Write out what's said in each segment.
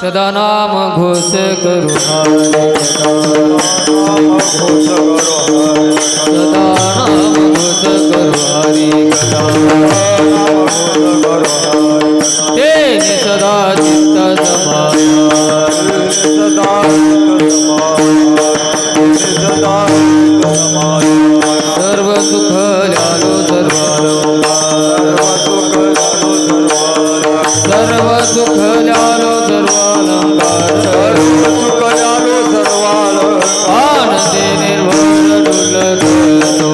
सदा नाम घोष करू सदा नाम घोष करू हरी तेने सदा चित्त सर्व सुख ल्यालो सर्व सुख ल्यालो आनंदे निर्भर डुलतो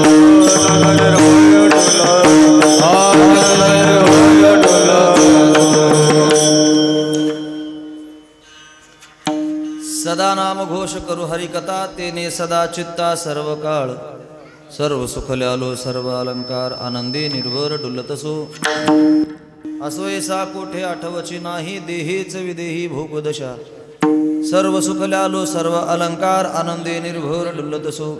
सदा नाम घोष करू हरिकथा तेने सदा चित्ता सर्व काळ सर्व सुख ल्यालो सर्व अलंकार आनंदी निर्भर डुलतसो असो ऐसा कोठे आठवची नाही देहीच विदेही भोगदशा सर्व सुख ल्यालो सर्व अलंकार आनंदे निर्भर डुलतसो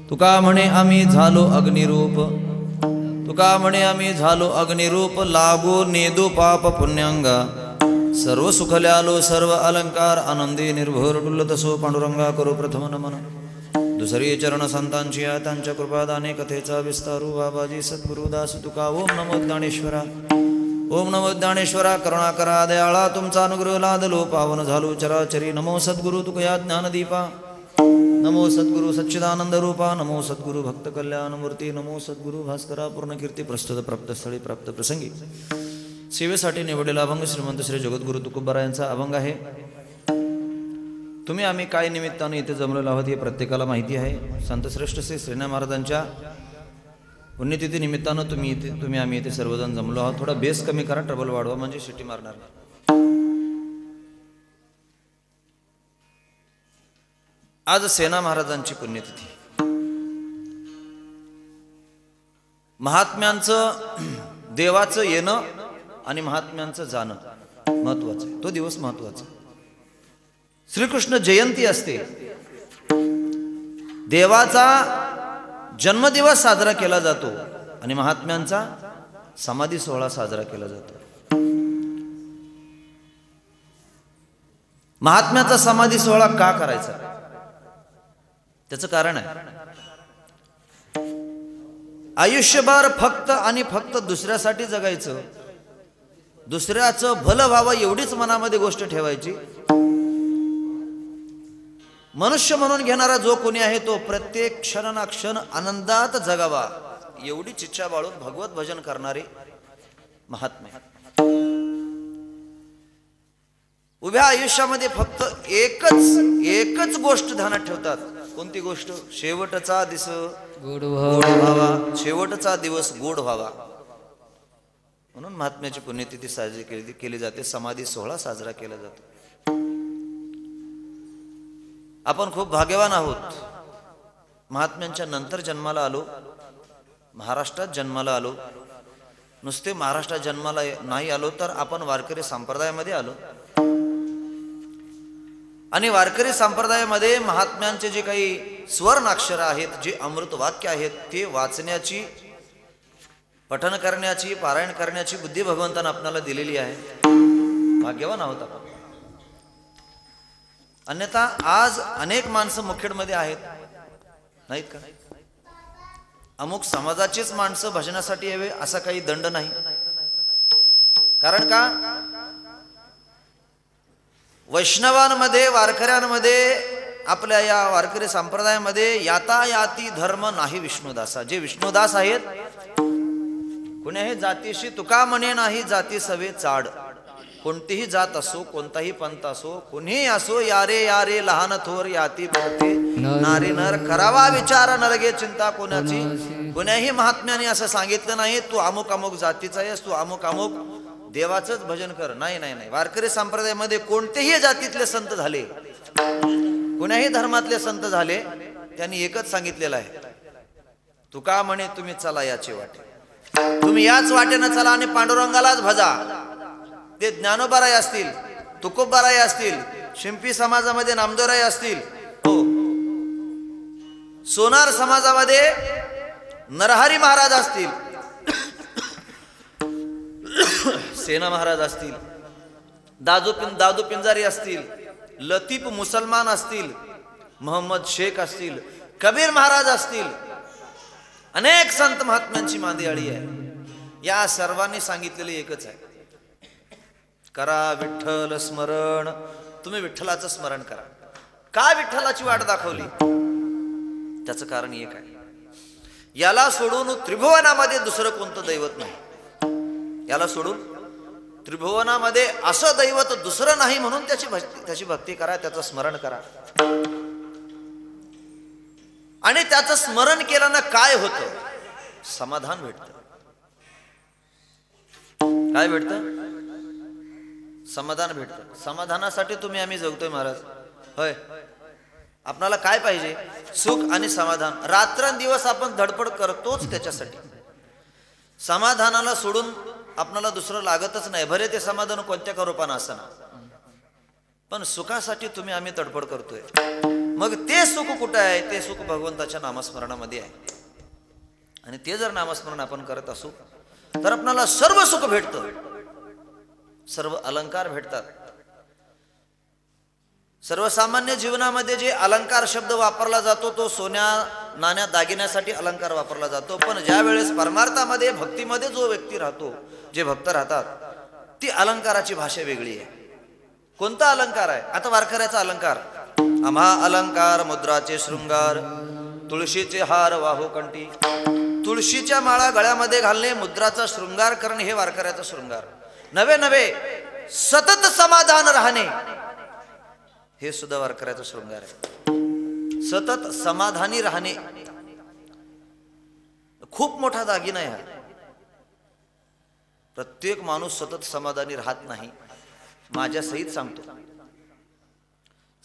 तुका म्हणे आम्ही झालो अग्निरूप तुका म्हणे आम्ही झालो अग्निरूप लागो नेदो पाप पुण्यांगा सर्व सुख ल्यालो सर्व अलंकार आनंदी निर्भर डुलतसो पांडुरंगा करो प्रथम नमन दुसरी चरण संतांची आहे त्यांच्या कृपादाने कथेचा विस्तारू बाबाजी सद्गुरुदास तुका ओम नमो ज्ञानेश्वरा ओम नमो ज्ञानेश्वरा करुणा करा दयाळा तुमचा अनुग्रह लादलो पावन झालो चराचरी नमो सद्गुरु तुकया ज्ञानदीपा नमो सद्गुरु सच्चिदानंद रूपा नमो सद्गुरु भक्त कल्याण मूर्ती नमो सद्गुरु भास्करा पूर्ण कीर्ती प्रस्तुत प्राप्त स्थळी प्राप्त प्रसंगी सेवेसाठी निवडलेला अभंग श्रीमंत श्री जगद्गुरु तुकोबारा यांचा अभंग आहे. तुम्ही आम्ही काय निमित्ताने इथे जमलेलो आहोत हे प्रत्येकाला माहिती आहे. संतश्रेष्ठ श्री श्रीनाथ महाराजांच्या पुण्यतिथी निमित्तानं तुम्ही आम्ही इथे सर्वजण जमलो आहोत. थोडा बेस कमी करा, ट्रबल वाढवा म्हणजे शिटी मारणार नाही. आज सेना महाराजांची पुण्यतिथी. महात्म्यांचं देवाचं येणं आणि महात्म्यांचं जाणं महत्वाचं आहे. तो दिवस महत्वाचा. श्रीकृष्ण जयंती असते. देवाचा जन्मदिवस साजरा केला जातो आणि महात्म्यांचा समाधी सोहळा साजरा केला जातो. महात्म्याचा समाधी सोहळा का करायचा? त्याचं कारण आहे. आयुष्यभर फक्त आणि फक्त दुसऱ्यासाठी जगायचं, दुसऱ्याचं भलं व्हावं एवढीच मनामध्ये गोष्ट ठेवायची. मनुष्य म्हणून घेणारा जो कोणी आहे तो प्रत्येक क्षण आनंदात जगावा एवढीच इच्छा बाळून भगवत भजन करणारे महात्मे उभ्या आयुष्यामध्ये फक्त एकच गोष्ट ध्यानात ठेवतात. कोणती गोष्ट? शेवटचा दिवस गोड व्हावा, शेवटचा दिवस गोड व्हावा. म्हणून महात्म्याची पुण्यतिथी साजरी केली जाते. समाधी सोहळा साजरा केला जातो. आपण खूप भाग्यवान आहोत. महात्म्यांच्या नंतर जन्माला आलो, महाराष्ट्रात जन्माला आलो. नुसते महाराष्ट्रात जन्माला नाही आलो तर आपण वारकरी संप्रदायामध्ये आलो. आणि वारकरी संप्रदायामध्ये महात्म्यांचे जे काही स्वर्णाक्षर आहेत, जे अमृत वाक्य आहेत, ते वाचण्याची, पठण करण्याची, पारायण करण्याची बुद्धी भगवंताने आपल्याला दिलेली आहे. भाग्यवान आहोत आपण. अन्यथा आज अनेक माणसं मुखेडमध्ये आहेत, नाहीत का? अमुक समाजाचीच माणसं भजनासाठी यावे असा काही दंड नाही. कारण का? वैष्णवांमध्ये, वारकऱ्यांमध्ये, आपल्या या वारकरी संप्रदायामध्ये यातायाती धर्म नाही विष्णुदासा. जे विष्णुदास आहेत, कुणीही जातीशी तुका म्हणे नाही जाती सवे चाड. कोणतीही जात असो, कोणताही पंथ असो, कोणीही असो, यारे यारे लहान थोर याती बळते नारी नर करावा विचार न लगे चिंता कोणाची. कोण्याही महात्म्याने असं सांगितलं नाही तू अमुक अमुक जातीचा आहेस, तू अमुक अमुक देवाचंच भजन कर. नाही नाही नाही. वारकरी संप्रदायामध्ये कोणतेही जातीतले संत झाले, कोण्याही धर्मातले संत झाले, त्यांनी एकच सांगितलेलं आहे, तुका म्हणे तुम्ही चला याची वाटे, तुम्ही याच वाटेनं चला आणि पांडुरंगालाच भजा. ते ज्ञानोबाराय असतील, तुकोबाराय असतील, शिंपी समाजामध्ये नामदेवराय असतील, हो, सोनार समाजामध्ये नरहरी महाराज असतील, सेना महाराज असतील, दादू पिंजारी असतील, लतीफ मुसलमान असतील, मोहम्मद शेख असतील, कबीर महाराज असतील, अनेक संत महात्म्यांची मांदियाळी आहे. या सर्वांनी सांगितलेले एकच आहे, करा विठ्ठल स्मरण. तुम्ही विठ्ठलाचं स्मरण करा. का विठ्ठलाची वाट दाखवली? त्याचं कारण एक आहे, याला सोडून त्रिभुवनामध्ये दुसरं कोणतं दैवत नाही. याला सोडून त्रिभुवनामध्ये असं दैवत दुसरं नाही, म्हणून त्याची भक्ती करा, त्याचं स्मरण करा. आणि त्याचं स्मरण केल्यानं काय होतं? समाधान भेटतं. काय भेटतं? समाधान भेटतं. समाधानासाठी तुम्ही आम्ही जगतोय महाराज. होय, आपणाला काय पाहिजे? सुख आणि समाधान. रात्रंदिवस आपण धडपड करतोच त्याच्यासाठी. समाधानाला सोडून आपणाला दुसरं लागतच नाही. भले ते समाधान कोणत्या रूपानं असना, पण सुखासाठी तुम्ही आम्ही तडफड करतोय. मग ते सुख कुठं आहे? ते सुख भगवंताच्या नामस्मरणामध्ये आहे. आणि ते जर नामस्मरण आपण करत असू तर आपणाला सर्व सुख भेटतं, सर्व अलंकार भेटतात. सर्वसामान्य जीवनामध्ये जे अलंकार शब्द वापरला जातो तो सोन्या नाण्या दागिन्यासाठी अलंकार वापरला जातो. पण ज्या वेळेस परमार्थामध्ये भक्तीमध्ये जो व्यक्ती राहतो, जे भक्त राहतात, ती अलंकाराची भाषा वेगळी आहे. कोणता अलंकार आहे? आता वारकऱ्याचा अलंकार, आम्हा अलंकार मुद्राचे शृंगार, तुळशीचे हार वाहू कंठी. तुळशीच्या माळा गळ्यामध्ये घालणे, मुद्राचा शृंगार करणे, हे वारकऱ्याचा शृंगार. नवे नवे सतत समाधान राहणे, हे सुद्धा वारकऱ्याचा शृंगार आहे. सतत समाधानी राहणे खूप मोठा दागिना आहे. प्रत्येक माणूस सतत समाधानी राहत नाही. माझ्या सहित सांगतो,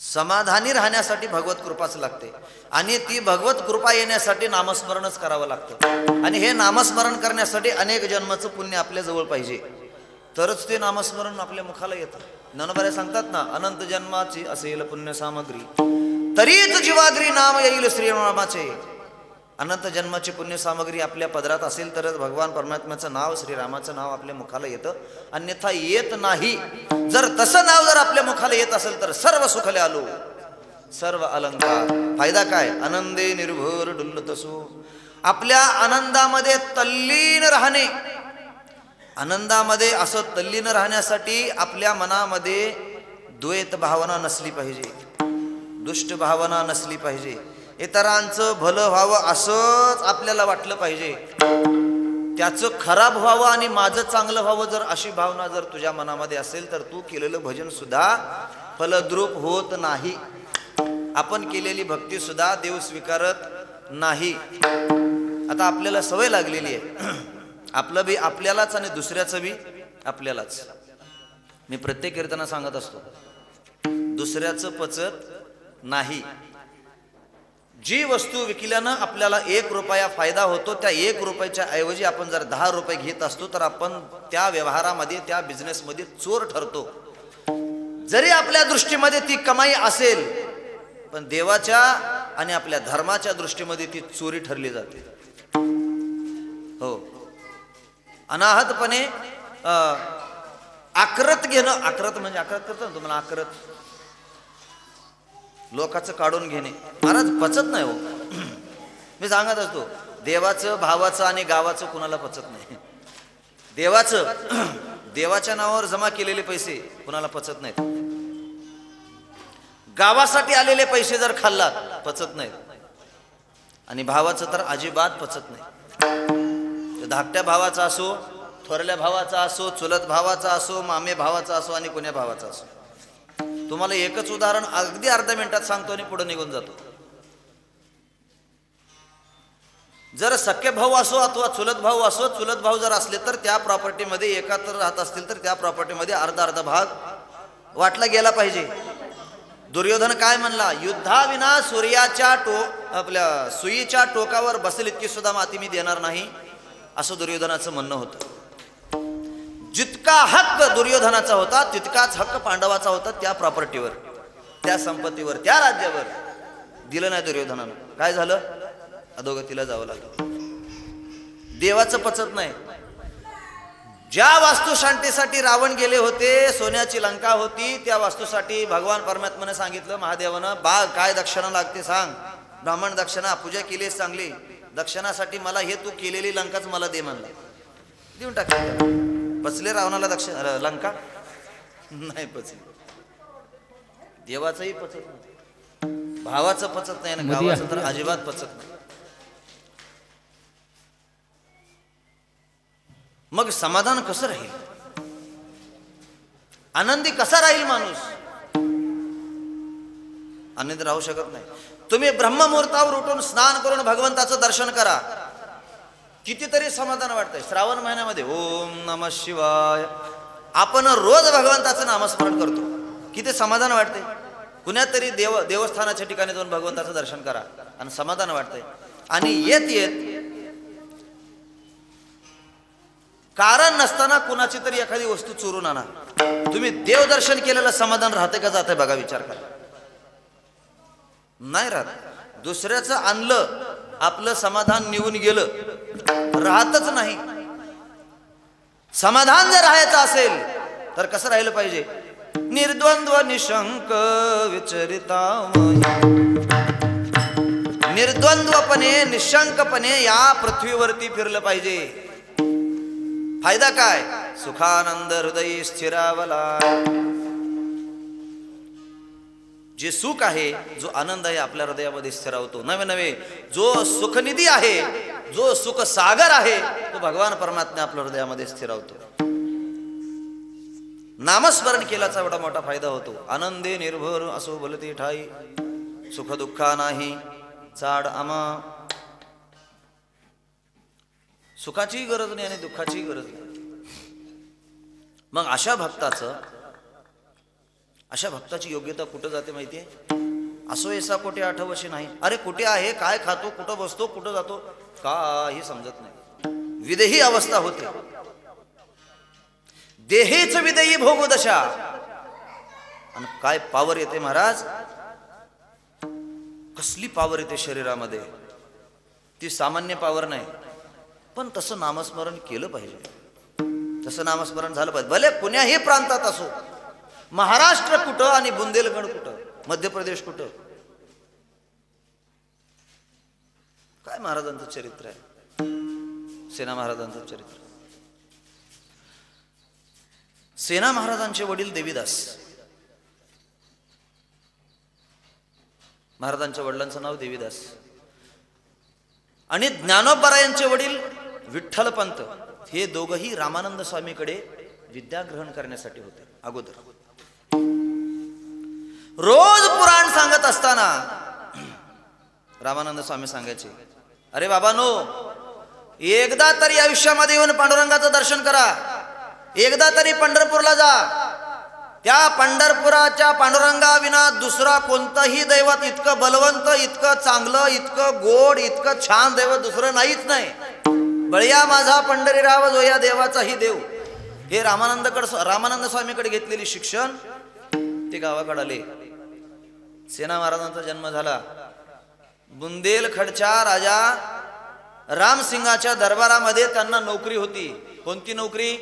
समाधानी राहण्यासाठी भगवत कृपाच लागते. आणि ती भगवत कृपा येण्यासाठी नामस्मरणच करावं लागतं. आणि हे नामस्मरण करण्यासाठी अनेक जन्माचं पुण्य आपल्या जवळ पाहिजे, तरच ते नामस्मरण आपल्या मुखाला येतं. ज्ञानोबा सांगतात ना, अनंत जन्माची असेल पुण्य सामग्री, तरीच जीवाग्री नाम येईल श्रीरामाचे. अनंत जन्माची पुण्य सामग्री आपल्या पदरात असेल तरच भगवान परमात्म्याचं नाव, श्रीरामाचं नाव आपल्या मुखाला येतं, अन्यथा येत नाही. जर तसं नाव जर आपल्या मुखाला येत असेल तर सर्व सुखले आलो, सर्व अलंकार. फायदा काय? आनंदे निर्भर डुल्लतसो. आपल्या आनंदामध्ये तल्लीन राहणे. आनंदामध्ये असं तल्लीन राहण्यासाठी आपल्या मनामध्ये द्वैत भावना नसली पाहिजे, दुष्ट भावना नसली पाहिजे. इतरांचं भलं व्हावं असंच आपल्याला वाटलं पाहिजे, त्याचं खराब व्हावं आणि माझं चांगलं व्हावं. जर अशी भावना जर तुझ्या मनामध्ये असेल तर तू केलेलं भजन सुद्धा फलद्रूप होत नाही. आपण केलेली भक्ती सुद्धा देव स्वीकारत नाही. आता आपल्याला सवय लागलेली आहे, आपलं बी आपल्यालाच आणि दुसऱ्याचं बी आपल्यालाच. मी प्रत्येक कीर्तना सांगत असतो, दुसऱ्याचं पचत नाही. जी वस्तू विकल्यानं आपल्याला 1 रुपया फायदा होतो, त्या 1 रुपयाच्या ऐवजी आपण जर 10 रुपये घेत असतो तर आपण त्या व्यवहारामध्ये, त्या बिझनेसमध्ये चोर ठरतो. जरी आपल्या दृष्टीमध्ये ती कमाई असेल, पण देवाच्या आणि आपल्या धर्माच्या दृष्टीमध्ये ती चोरी ठरली जाते. हो, अनाहतपणे आक्रत घेणं. आक्रत म्हणजे आक्रत करतो ना तुम्हाला, आक्रत लोकांचं काढून घेणे. महाराज पचत नाही हो. मी सांगत असतो, देवाचं, भावाचं आणि गावाचं कुणाला पचत नाही. देवाचं, देवाच्या नावावर जमा केलेले पैसे कुणाला पचत नाहीत. गावासाठी आलेले पैसे जर खाल्लात पचत नाहीत. आणि भावाचं तर अजिबात पचत नाही. धाकट्या भावाचा असो, थोरल्या भावाचा असो, चुलत भावाचा असो, मामे भावाचा असो आणि कोण्या भावाचा असो. तुम्हाला एकच उदाहरण अगदी अर्ध्या मिनिटात सांगतो आणि पुढे निघून जातो. जर सख्खे भाऊ असो अथवा चुलत भाऊ असो, चुलत भाऊ जर असले तर त्या प्रॉपर्टीमध्ये एकत्र राहत असतील तर त्या प्रॉपर्टीमध्ये अर्धा भाग वाटला गेला पाहिजे. दुर्योधन काय म्हणला? युद्धाविना सूर्याच्या आपल्या सुईच्या टोकावर बसेल इतकी सुद्धा माती मी देणार नाही, असं दुर्योधनाचं म्हणणं होतं. जितका हक्क दुर्योधनाचा होता तितकाच हक्क पांडवाचा होता त्या प्रॉपर्टीवर, त्या संपत्तीवर, त्या राज्यावर. दिलं नाही दुर्योधनानं. काय झालं? अधोगतीला जावं लागलं. देवाचं पचत नाही. ज्या वास्तुशांतीसाठी रावण गेले होते, सोन्याची लंका होती, त्या वास्तूसाठी भगवान परमात्म्याने सांगितलं, महादेवानं बाग काय दक्षिणा लागते सांग. ब्राह्मण दक्षिणा, पूजा केली चांगली, दक्षिणासाठी मला हे तू केलेली लंकाच मला दे म्हणला. देऊन टाकले. पचले रावणाला लंका नाही पचली. देवाचंही पचत नाही, भावाचं पचत नाही, आणि गावाचं तर अजिबात पचत नाही. मग समाधान कसं राहील, आनंदी कसा राहील माणूस? आनंदी राहू शकत नाही. तुम्ही ब्रह्ममुहूर्तावर उठून स्नान करून भगवंताचं दर्शन करा, कितीतरी समाधान वाटतंय. श्रावण महिन्यामध्ये ओम नमः शिवाय आपण रोज भगवंताचं नामस्मरण करतो, किती समाधान वाटते. कुण्यातरी देवस्थानाच्या ठिकाणी जाऊन भगवंताचं दर्शन करा आणि समाधान वाटतंय. आणि येत येत कारण नसताना कुणाची तरी एखादी वस्तू चोरून आणा, तुम्ही देवदर्शन केलेलं समाधान राहते का जाते बघा, विचार करा. नाही राहत. दुसऱ्याचं आणलं आपलं समाधान निघून गेलं, राहतच नाही. समाधान जर राहायचं असेल तर कसं राहिलं पाहिजे? निर्द्वंद्व निशंक विचरितामय, निर्द्वंद्वपणे निशंकपणे या पृथ्वीवरती फिरलं पाहिजे. फायदा काय? सुखानंद हृदय स्थिरावला. जे सुख आहे, जो आनंद आहे आपल्या हृदयामध्ये स्थिरावतो. नवे नवे जो सुखनिधी आहे, जो सुख सागर आहे, तो भगवान परमात्मा आपल्या हृदयामध्ये स्थिरावतो. नामस्मरण केल्याचा एवढा मोठा फायदा होतो. आनंदे निर्भर असो बोलते ठाई, सुख दुःखा नाही चाड आमा. सुखाचीही गरज नाही आणि दुःखाचीही गरज नाही. मग अशा भक्ताची योग्यता कुठं जाते माहितीये? असो ऐसा कोठे आठवशी नाही. अरे कुठे आहे, काय खातो, कुठं बसतो, कुठं जातो, काही समजत नाही. विदेही अवस्था होते. देहेच विदेही भोगदशा. आणि काय पावर येते महाराज, कसली पावर येते शरीरामध्ये. ती सामान्य पावर नाही. पण तसं नामस्मरण केलं पाहिजे, तसं नामस्मरण झालं पाहिजे. भले कुण्याही प्रांतात असो, महाराष्ट्र कुठं आणि बुंदेलखंड कुठं, मध्य प्रदेश कुठं, काय महाराजांचं चरित्र आहे, सेना महाराजांचं चरित्र. सेना महाराजांचे वडील देवीदास. महाराजांच्या वडिलांचं नाव देवीदास. आणि ज्ञानोबरायांचे वडील विठ्ठलपंत. हे दोघही रामानंद स्वामीकडे विद्या ग्रहण करण्यासाठी होते अगोदर. रोज पुराण सांगत असताना रामानंद स्वामी सांगायचे, अरे बाबांनो, एकदा तरी आयुष्यामध्ये येऊन पांडुरंगाचं दर्शन करा, एकदा तरी पंढरपूरला जा. त्या पंढरपुराच्या पांडुरंगा विना दुसरा कोणतंही दैवत इतकं बलवंत, इतकं चांगलं, इतकं गोड, इतकं छान दैवत दुसरं नाहीच नाही. बळया माझा पंढरीराव जो या देवाचाही देव. हे रामानंद स्वामीकडे घेतलेली शिक्षण ते गावाकडे आले. सेना महाराजांचा जन्म झाला. बुंदेलखंडच्या राजा रामसिंगाच्या दरबारामध्ये त्यांना नोकरी होती. कोणती नोकरी?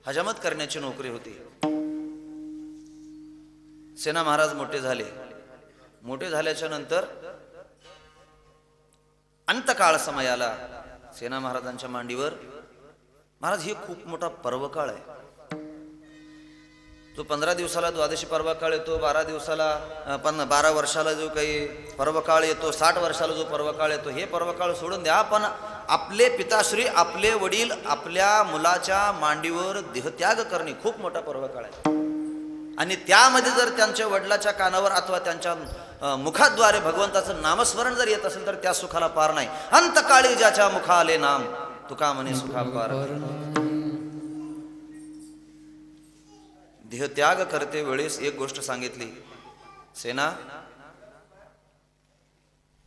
हजामत करण्याची नोकरी होती. सेना महाराज मोठे झाले. मोठे झाल्याच्या नंतर अंतकाळ समयाला सेना महाराजांच्या मांडीवर, महाराज हे खूप मोठा पर्वकाळ आहे. तो 15 दिवसाला द्वादशी पर्वकाळ येतो, 12 दिवसाला 12 वर्षाला जो काही पर्वकाळ येतो, 60 वर्षाला जो पर्वकाळ येतो, हे पर्वकाळ सोडून द्या. पण आपले पिताश्री, आपले वडील आपल्या मुलाच्या मांडीवर देहत्याग करणे खूप मोठा पर्वकाळ आहे. आणि त्यामध्ये जर त्यांच्या वडिलाच्या कानावर अथवा त्यांच्या मुखाद्वारे भगवंताचं नामस्मरण जर येत असेल तर त्या सुखाला पार नाही. अंतकाळी ज्याच्या मुखा आले नाम, तुका म्हणे सुखा पार. देहत्याग करते वेळेस एक गोष्ट सांगितली, सेना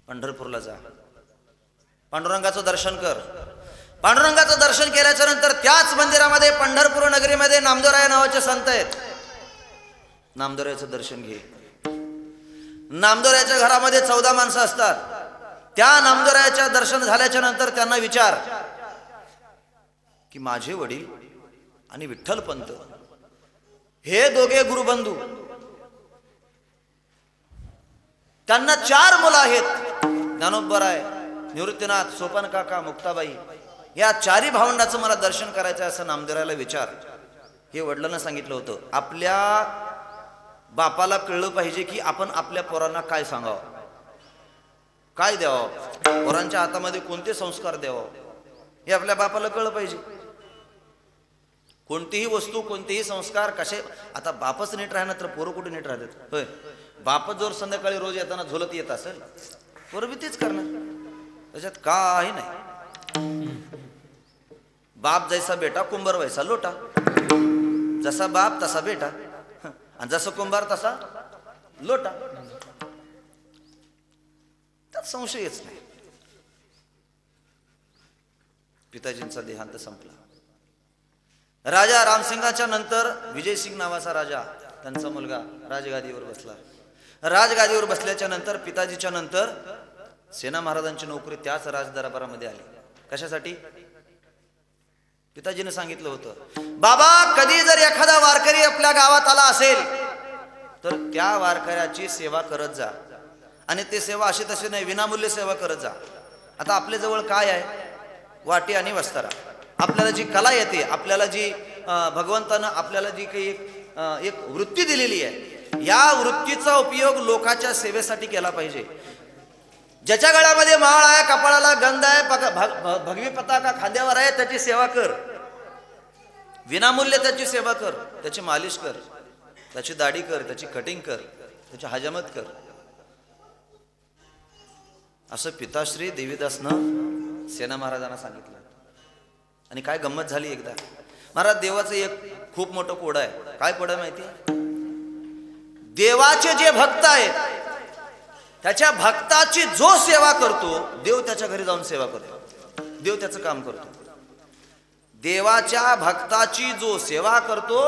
पंढरपूरला जा, पांडुरंगाचं दर्शन कर. पांडुरंगाचं दर्शन केल्याच्या नंतर त्याच मंदिरामध्ये पंढरपूर नगरीमध्ये नामदेवराय नावाचे संत आहेत. नामदेवरायाचं दर्शन घे. नामदेवरायाच्या घरामध्ये 14 माणसं असतात. त्या नामदेवरायाच्या दर्शन झाल्याच्या नंतर त्यांना विचार की माझे वडील आणि विठ्ठलपंत हे दोघे गुरुबंधू, त्यांना 4 मुलं आहेत. ज्ञानोबराय, निवृत्तीनाथ, सोपान काका, मुक्ताबाई, या 4ही भावंडाचं मला दर्शन करायचं असं नामदेवाला विचार हे वडिलांना सांगितलं होतं. आपल्या बापाला कळलं पाहिजे की आपण आपल्या पोरांना काय सांगावं, काय द्यावं, पोरांच्या हातामध्ये कोणते संस्कार द्यावं हे आपल्या बापाला कळलं पाहिजे. कोणतीही वस्तू, कोणतेही संस्कार कसे, आता बापच नीट राहणार तर पोरं कुठे नीट राहतात. होय, बापच जर संध्याकाळी रोज येताना झोलत येत असेल, पोरं बी तेच करणार, त्याच्यात काही नाही. बाप जैसा बेटा कुंभार वैसा लोटा, जसा बाप तसा बेटा, आणि जसं कुंभार तसा लोटा, त्यात संशयच नाही. पिताजींचा देहांत संपला. राजा रामसिंगाच्या नंतर विजयसिंग नावाचा राजा, त्यांचा मुलगा राजगादीवर बसला. राजगादीवर बसल्याच्या नंतर पिताजीच्या नंतर सेना महाराजांची नोकरी त्याच राजदरबारामध्ये आली. कशासाठी? पिताजीने सांगितलं होतं, बाबा कधी जर एखादा वारकरी आपल्या गावात आला असेल तर त्या वारकऱ्याची सेवा करत जा, आणि ते सेवा अशी तशी नाही, विनामूल्य सेवा करत जा. आता आपल्या जवळ काय आहे? वाटी आणि वस्तारा. आपल्याला जी कला येते, आपल्याला जी भगवंतानं आपल्याला जी काही एक वृत्ती दिलेली आहे, या वृत्तीचा उपयोग लोकांच्या सेवेसाठी केला पाहिजे. ज्याच्या गळ्यामध्ये माळ आहे, कपाळाला गंध आहे, भगवी पताका खांद्यावर आहे, त्याची सेवा कर, विनामूल्य त्याची सेवा कर, त्याची मालिश कर, त्याची दाढी कर, त्याची कटिंग कर, त्याची हजामत कर. असं पिताश्री देवीदासनं सेना महाराजांना सांगितलं. आणि काय गंमत झाली एकदा, महाराज देवाचं एक खूप मोठं कोड आहे. काय कोड आहे माहिती आहे? देवाचे जे भक्त आहेत त्याच्या भक्ताची जो सेवा करतो, देव त्याच्या घरी जाऊन सेवा करतो, देव त्याचं काम करतो. देवाच्या भक्ताची जो सेवा करतो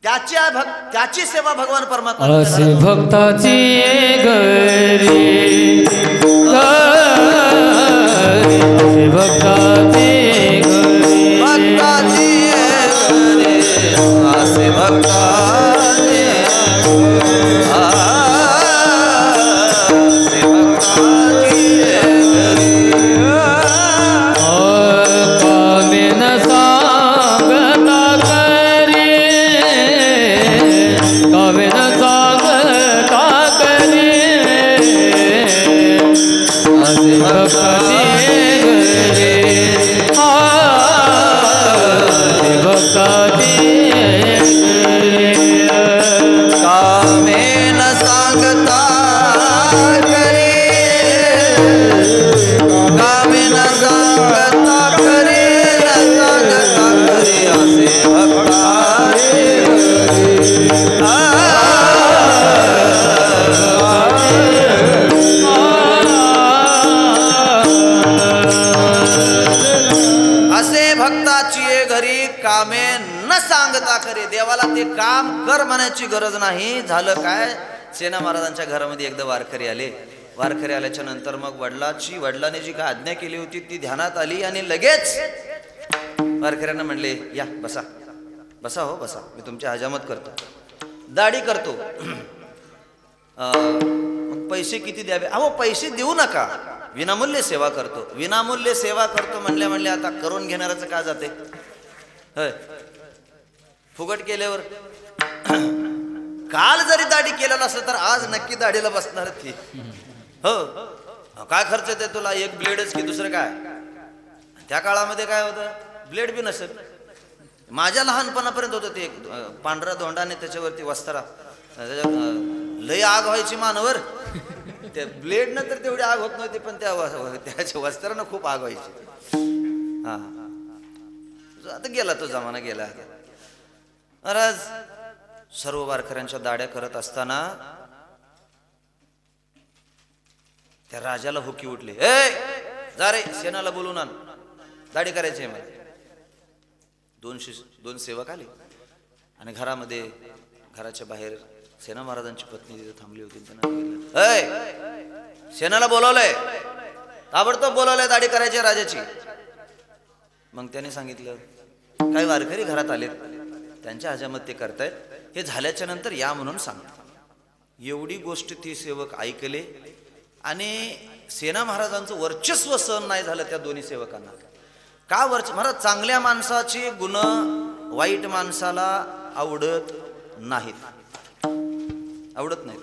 त्याची सेवा भगवान परमात्मा असे भक्ताची घरी भक्ताची घरी भक्ताची घरी असे भक्ताची देवाला ते काम कर म्हणायची गरज नाही. झालं काय, सेना महाराजांच्या घरामध्ये एकदा वारकरी आले. वारकरी आल्याच्या नंतर मग वडिलांनी जी काय आज्ञा केली होती ती ध्यानात आली आणि लगेच वारकऱ्यांना म्हणले, या बसा बसा, हो बसा, मी तुमची हजामत करतो, दाढी करतो. पैसे किती द्यावे? अहो पैसे देऊ नका, विनामूल्य सेवा करतो. विनामूल्य सेवा करतो म्हणले आता करून घेणाऱ्याचं काय जाते? होय, फुकट केल्यावर काल जरी दाढी केलेला असलं तर आज नक्की दाढीला बसणार ती. हो, काय खर्च येते तुला? एक ब्लेडच की दुसरं काय? त्या काळामध्ये काय होतं, ब्लेड बी नसेल. माझ्या लहानपणापर्यंत होतं ते पांढरा धोंडाने त्याच्यावरती वस्तारा, लय आग व्हायची मानवर. त्या ब्लेडनं तर तेवढी आग होत नव्हती, पण त्याच्या वस्त्रानं खूप आग व्हायची. हा, आता गेला तो जमाना, गेला. महाराज सर्व वारकऱ्यांच्या दाड्या करत असताना त्या राजाला हुकी उठली, ए जा रे, सेनाला बोलून आण, दाढी करायची आहे मला. दोन सेवक आले आणि घराच्या बाहेर सेना महाराजांची पत्नी तिथे थांबली होती. त्यांना ए सेनाला बोलवलंय, ताबडतोब बोलवलंय, दाढी करायची राजाची. मग त्याने सांगितलं, काही वारकरी घरात आलेत, त्यांच्या हजामत ते करतायत. हे झाल्याच्या नंतर या म्हणून सांगतात. एवढी गोष्ट ती सेवक ऐकले आणि सेना महाराजांचं वर्चस्व सहन नाही झालं त्या दोन्ही सेवकांना. का महाराज चांगल्या माणसाची गुण वाईट माणसाला आवडत नाहीत, आवडत नाहीत.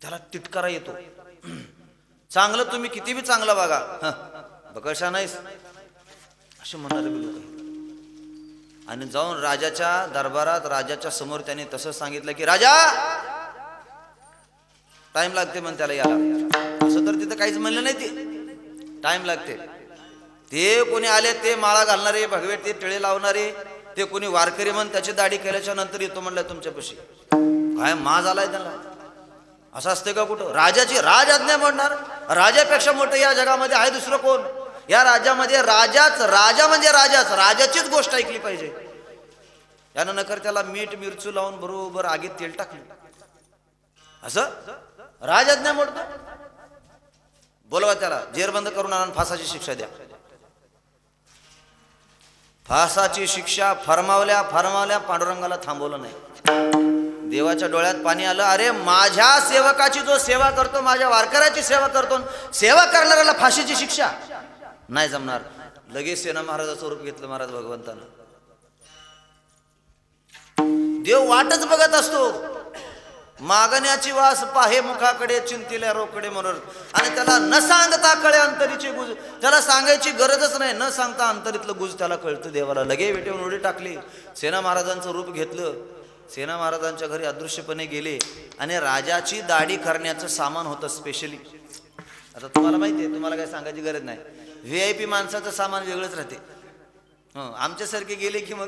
त्याला तिटकारा येतो. चांगलं तुम्ही किती बी चांगलं बघा, बकशा नाहीस असे म्हणणारे लोक आहेत. आणि जाऊन राजाच्या दरबारात राजाच्या समोर त्याने तसं सांगितलं की राजा टाइम लागते म्हण त्याला याला. असं तर तिथं काहीच म्हणलं नाही, ते टाइम लागते. ते कोणी आले ते माळा घालणारे भगवे, ते टिळे लावणारे, ते कोणी वारकरी म्हण त्याची दाढी केल्याच्या नंतर येतो म्हणलं तुमच्यापाशी. काय मा झालाय त्याला? असं असते का कुठं? राजाची राज आज्ञा म्हणणार. राजापेक्षा मोठं या जगामध्ये आहे दुसरं कोण? या राज्यामध्ये राजाच, राजा म्हणजे राजाच, राजाचीच गोष्ट ऐकली पाहिजे. यानं नकर त्याला मीठ मिरचू लावून बरोबर आगीत तेल टाकलं. असं राज आज्ञा मोडतो. बोलवा त्याला, जेरबंद करून आणून फासाची शिक्षा द्या. फासाची शिक्षा फरमावल्या फरमावल्या, पांडुरंगाला थांबवलं नाही. देवाच्या डोळ्यात पाणी आलं. अरे माझ्या सेवकाची जो सेवा करतो, माझ्या वारकऱ्याची सेवा करतो, सेवा करणाऱ्याला फाशीची शिक्षा नाही जमणार. लगेच सेना महाराजाचं रूप घेतलं महाराज भगवंतानं. देव वाटच बघत असतो. मागण्याची वास पाहे मुखाकडे, चिंतिल्या रोकडे म्हणून. आणि त्याला न सांगता कळे अंतरीचे गुज. त्याला सांगायची गरजच नाही, न सांगता अंतरीतलं गुज त्याला कळतं देवाला. लगे वेटेवून उडी टाकली. सेना महाराजांचं रूप घेतलं. सेना महाराजांच्या घरी अदृश्यपणे गेले आणि राजाची दाढी करण्याचं सामान होतं स्पेशली. आता तुम्हाला माहिती आहे, तुम्हाला काही सांगायची गरज नाही. VIP माणसाचं सामान वेगळंच राहते. आमच्यासारखे गेले की मग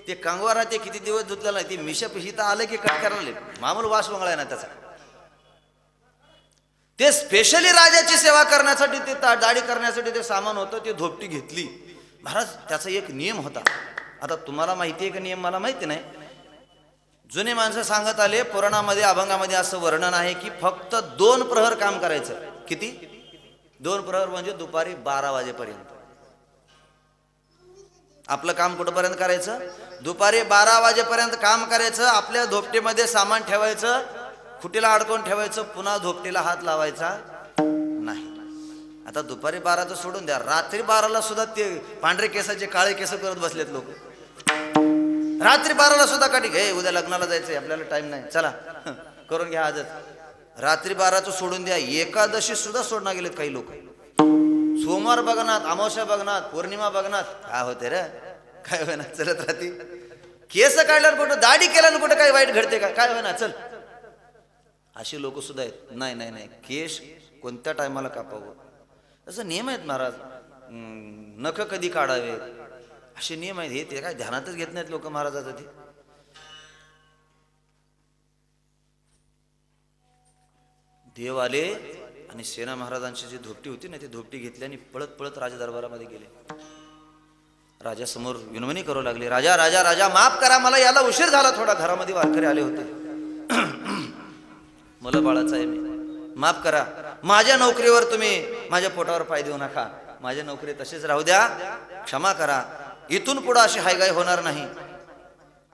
ते कंगवा राहते, किती दिवस धुतलं नाही, ते मिशा पिशी तर आलं की कट करायला मामूल वास वंगळा आहे ना त्याचा. ते स्पेशली राजाची सेवा करण्यासाठी, ते दाढी करण्यासाठी ते सामान होतं. ते धोपटी घेतली महाराज. त्याचा एक नियम होता. आता तुम्हाला माहिती आहे का नियम? मला माहिती नाही. जुने माणसं सांगत आले, पुराणामध्ये अभंगामध्ये असं वर्णन आहे की फक्त 2 प्रहर काम करायचं. किती? 2 प्रहर म्हणजे दुपारी 12 वाजेपर्यंत. आपलं काम कुठपर्यंत करायचं? दुपारी 12 वाजेपर्यंत काम करायचं. आपल्या धोपटीमध्ये सामान ठेवायचं, खुटीला अडकवून ठेवायचं, पुन्हा धोपटीला हात लावायचा नाही. आता दुपारी 12चं सोडून द्या, रात्री 12ला सुद्धा ते पांढरे केसाचे काळे केस करत बसलेत लोक. रात्री 12ला सुद्धा काठी घे, उद्या लग्नाला जायचंय आपल्याला, टाइम नाही, चला करून घ्या आजच. रात्री 12चं सोडून द्या, एकादशी सुद्धा सोडणार गेलेत काही लोक. सोमवार बघणार, अमावस्या बघणार, पौर्णिमा बघणार, काय होते रे, काय होय ना, चलत राहते. केस काढल्यावर कुठं, दाढी केल्यानं कुठं काही वाईट घडते का, काय होय ना, चल. अशी लोक सुद्धा आहेत. नाही नाही नाही, केस कोणत्या टायमाला कापावं असं नियम आहेत महाराज. नख कधी काढावे असे नियम आहेत. हे ते काय ध्यानातच घेत नाहीत लोक महाराजाचं. ते देव आले आणि सेना महाराजांची जी धोपटी होती ना, ती धोपटी घेतली आणि पळत पळत राजा दरबारामध्ये गेले. राजासमोर विनवणी करू लागले, राजा राजा राजा माफ करा, मला याला उशीर झाला थोडा, घरामध्ये वारकरी आले होते, मुलं बाळाचं आहे मी, माफ करा. माझ्या नोकरीवर तुम्ही माझ्या पोटावर पाय देऊ नका, माझी नोकरी तशीच राहू द्या, क्षमा करा, इथून पुढे अशी हायगाय होणार नाही,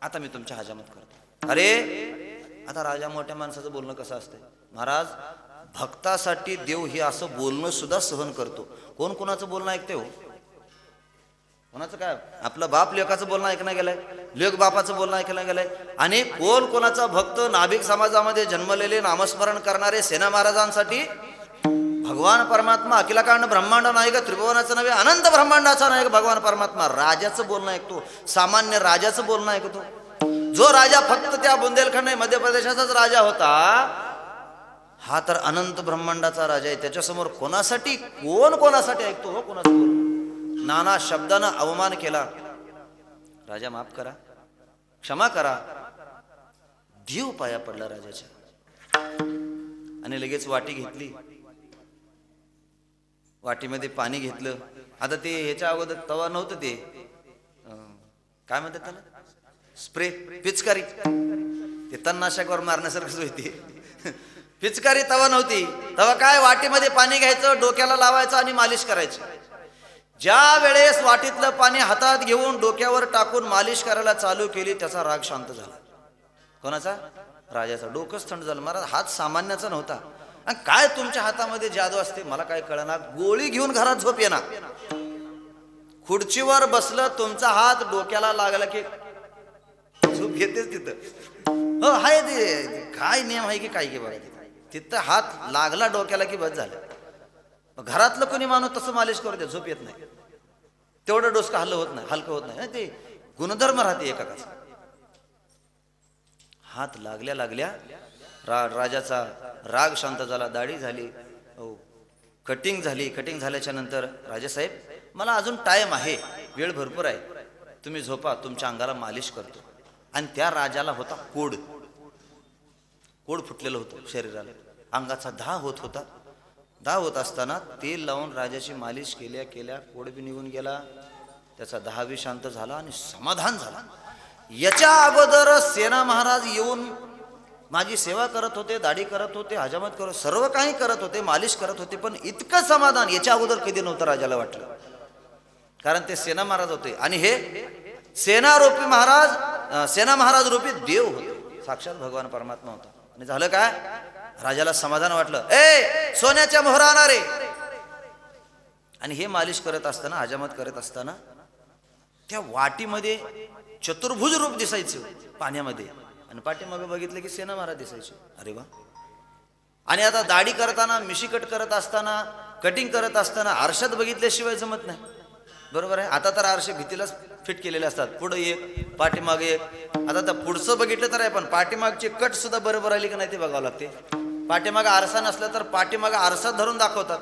आता मी तुमच्या हजामत करतो. अरे आता राजा मोठ्या माणसाचं बोलणं कसं असतंय महाराज, भक्तासाठी देव हे असं बोलणं सुद्धा सहन करतो. कोण कोणाचं बोलणं ऐकते हो? कोणाचं काय, आपलं बाप लेकाचं बोलणं ऐकणं गेलंय, लेक बापाचं बोलणं ऐकलं गेलंय. आणि कोण कोणाचा भक्त नाभिक समाजामध्ये जन्मलेले नामस्मरण करणारे सेना महाराजांसाठी भगवान परमात्मा, अखिलाकांड ब्रह्मांड नायक, त्रिभुवनाचा नव्हे अनंत ब्रह्मांडाचा नायक भगवान परमात्मा राजाचं बोलणं ऐकतो, सामान्य राजाचं बोलणं ऐकतो. जो राजा फक्त त्या बुंदेलखंड मध्य प्रदेशाचाच राजा होता, हा तर अनंत ब्रह्मांडाचा राजा आहे. त्याच्यासमोर कोणासाठी, कोण कोणासाठी ऐकतो हो, कोणाचं बोल. नाना शब्दानं अवमान केला, राजा माफ करा, क्षमा करा, देव पाया पडला राजाच्या. आणि लगेच वाटी घेतली, वाटीमध्ये पाणी घेतलं. आता ते ह्याच्या अगोदर तवा नव्हतं, ते काय म्हणतात त्याला, स्प्रे, पिचकारी, ते तणनाशकावर मारण्यासारखंच होते. पिचकारी तवा नव्हती, तवा काय वाटीमध्ये पाणी घ्यायचं, डोक्याला लावायचं आणि मालिश करायची. ज्या वेळेस वाटीतलं पाणी हातात घेऊन डोक्यावर टाकून मालिश करायला चालू केली त्याचा राग शांत झाला. कोणाचा? राजाचा. डोकंच थंड झालं. महाराज हात सामान्याचा नव्हता. आणि काय तुमच्या हातामध्ये जादू असते मला काय कळना. गोळी घेऊन घरात झोप येणार. खुर्चीवर बसलं तुमचा हात डोक्याला लागला की झोप येतेच तिथं. हो हाय ते काय नियम आहे की काय की बघा तिथं हात लागला डोक्याला की बस झालं. घरातलं कोणी माणूस तसं मालिश करू दे झोप येत नाही. तेवढं डोसकं हलकं होत नाही. ते गुणधर्म राहते एकाच. हात लागल्या लागल्या राजाचा राग शांत झाला. दाढी झाली, कटिंग झाली. कटिंग झाल्याच्या नंतर राजासाहेब मला अजून टाइम आहे, वेळ भरपूर आहे, तुम्ही झोपा, तुमच्या अंगाला मालिश करतो. आणि त्या राजाला होता कोड फुटलेलं होतं शरीराला. अंगाचा दाह होत होता. दाह होत असताना तेल लावून राजाची मालिश केल्या कोड बी निघून गेला. त्याचा दाह बी शांत झाला आणि समाधान झाला. याच्या अगोदर सेना महाराज येऊन माझी सेवा करत होते, दाढी करत होते, हजामत करत, सर्व काही करत होते, मालिश करत होते, पण इतकं समाधान याच्या अगोदर कधी नव्हतं राजाला वाटलं. कारण ते सेना महाराज होते आणि हे सेना महाराज रूपी देव होते. साक्षात भगवान परमात्मा होता. आणि झालं काय, राजाला समाधान वाटलं. सोन्याच्या मोहरा आणणारे. आणि हे मालिश करत असताना, हजामत करत असताना त्या वाटीमध्ये चतुर्भुज रूप दिसायचं पाण्यामध्ये. आणि पाठीमागे बघितलं की सेना महाराज दिसायचे. अरे वा. आणि आता दाढी करताना, मिशी कट करत असताना, कटिंग करत असताना आरशात बघितल्याशिवाय जमत नाही. बरोबर आहे. आता तर आरशे भीतीलाच फिट केलेले असतात. पुढं एक, पाठीमागे एक. आता तर पुढचं बघितलं तर आहे, पण पाठीमागची कट सुद्धा बरोबर आली की नाही ते बघावं लागते. पाठीमागे आरसा नसला तर पाठीमागे आरसा धरून दाखवतात.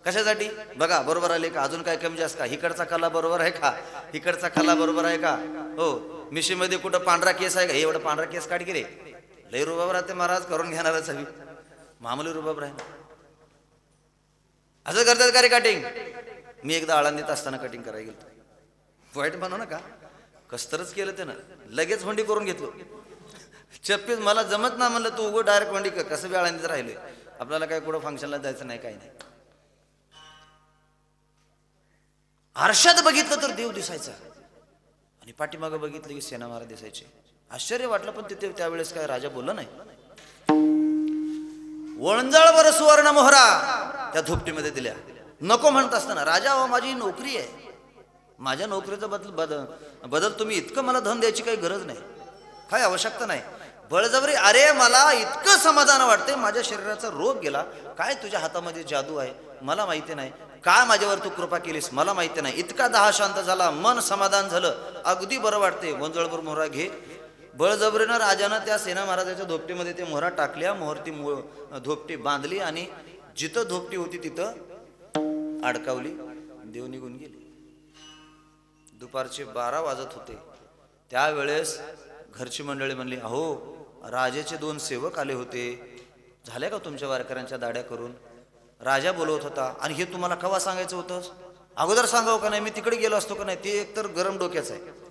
कशासाठी? बघा बरोबर आले का, अजून काय कमी जास्त का, इकडचा कला बरोबर आहे का, इकडचा कला बरोबर आहे का. हो, मिशीमध्ये कुठं पांढरा केस आहे का, हे एवढा पांढरा केस काढ की रे. लय रुबाब राहते महाराज, करून घेणारच हवी. मामूली रुबाब राहील. असं करतात का रे कटिंग. मी एकदा आळंदीत असताना कटिंग करायला गेलो. वाईट म्हणू नका, कस्तरच केलं त्यानं. लगेच हुंडी करून घेतलो. चप्पीस मला जमत ना म्हणलं, तू उगो डायरेक्ट हुंडी कर. कसं बी आळंदीत राहिलोय, आपल्याला काय कुठं फंक्शनला जायचं नाही, काही नाही. आरशात बघितलं तर देव दिसायचा आणि पाठीमागं बघितलं की सेना महाराज दिसायचे. आश्चर्य वाटलं, पण तिथे त्यावेळेस काय राजा बोलला नाही. वंजळवर सुवर्ण मोहरा त्या धोपटीमध्ये दिल्या. नको म्हणत असताना, राजा हो माझी नोकरी आहे, माझ्या नोकरीचा बदल तुम्ही इतकं मला धन द्यायची काही गरज नाही, काय आवश्यकता नाही. बळजबरी. अरे मला इतकं समाधान वाटते, माझ्या शरीराचा रोग गेला. काय तुझ्या हातामध्ये जादू आहे मला माहिती नाही, काय माझ्यावर तू कृपा केलीस मला माहिती नाही. इतका दाह शांत झाला, मन समाधान झालं, अगदी बरं वाटते. वंजळभर मोहरा घे. बळजबरीनं राजानं त्या सेना महाराजाच्या धोपटीमध्ये ते मोहरा टाकल्या. मोहरती धोपटी बांधली आणि जिथं धोपटी होती तिथं अडकावली. देव निघून गेले. दुपारचे 12 वाजत होते. त्यावेळेस घरची मंडळी म्हणली, अहो राजाचे 2 सेवक आले होते, झाल्या का तुमच्या वारकऱ्यांच्या दाड्या करून. राजा बोलवत होता. आणि हे तुम्हाला केव्हा सांगायचं होतं, अगोदर सांगावं का नाही, मी तिकडे गेलो असतो का नाही. ते एकतर गरम डोक्याचं आहे.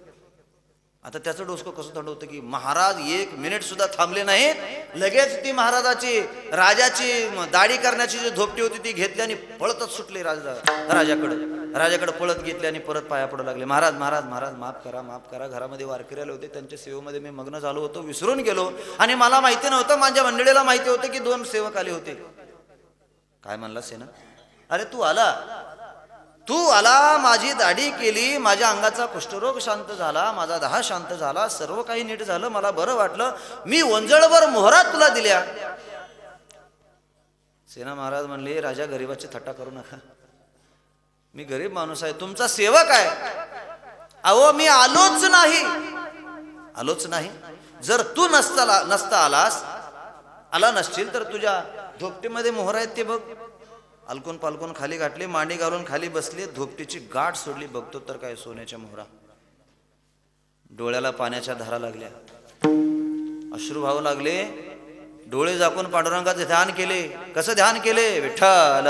आता त्याचं डोसकं कसं थंड होतं की महाराज 1 मिनिट सुद्धा थांबले नाहीत. लगेच ती महाराजाची राजाची दाढी करण्याची जी धोपटी होती ती घेतली आणि पळतच सुटले राजाकडे पळत घेतले आणि परत पाया पडू लागले. महाराज महाराज महाराज माफ करा, माफ करा. घरामध्ये वारकरी आले होते, त्यांच्या सेवेमध्ये मी मग्न झालो होतो, विसरून गेलो. आणि मला माहिती नव्हतं, माझ्या मंडळीला माहिती होतं की 2 सेवक आले होते. काय म्हणला सेना. अरे तू आला, माझी दाढी केली, माझ्या अंगाचा कुष्ठरोग शांत झाला, माझा दाह शांत झाला, सर्व काही नीट झालं, मला बरं वाटलं. मी वंजळवर मोहरा तुला दिल्या. सेना महाराज म्हणले, राजा गरीबाची थट्टा करू नका, मी गरीब माणूस आहे, तुमचा सेवक आहे. अहो मी आलोच नाही. जर तू नसता आला नसशील तर तुझ्या धोपटीमध्ये मोहरा आहेत ते बघ. अलकून पालकून खाली घातले, मांडी घालून खाली बसले, धोपटीची गाठ सोडली. बघतो तर काय सोन्याच्या मोहरा. डोळ्याला पाण्याच्या धारा लागल्या, अश्रू वाहू लागले. डोळे झाकून पांडुरंगाचे ध्यान केले. कसं ध्यान केले. विठ्ठल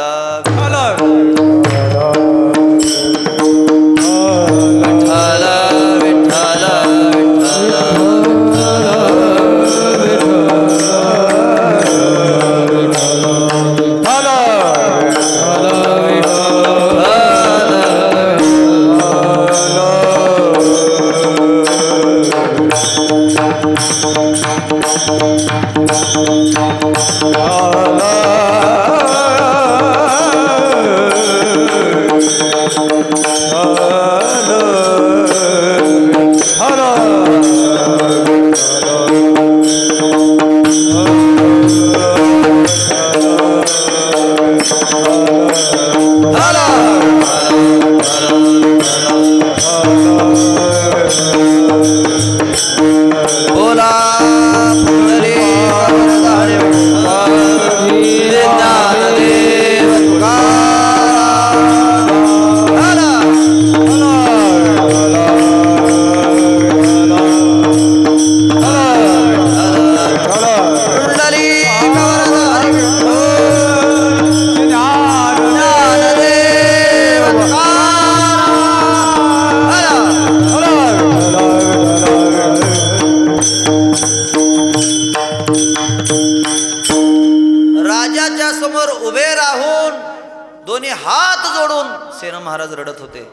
जोडून सेना महाराज रडत होते.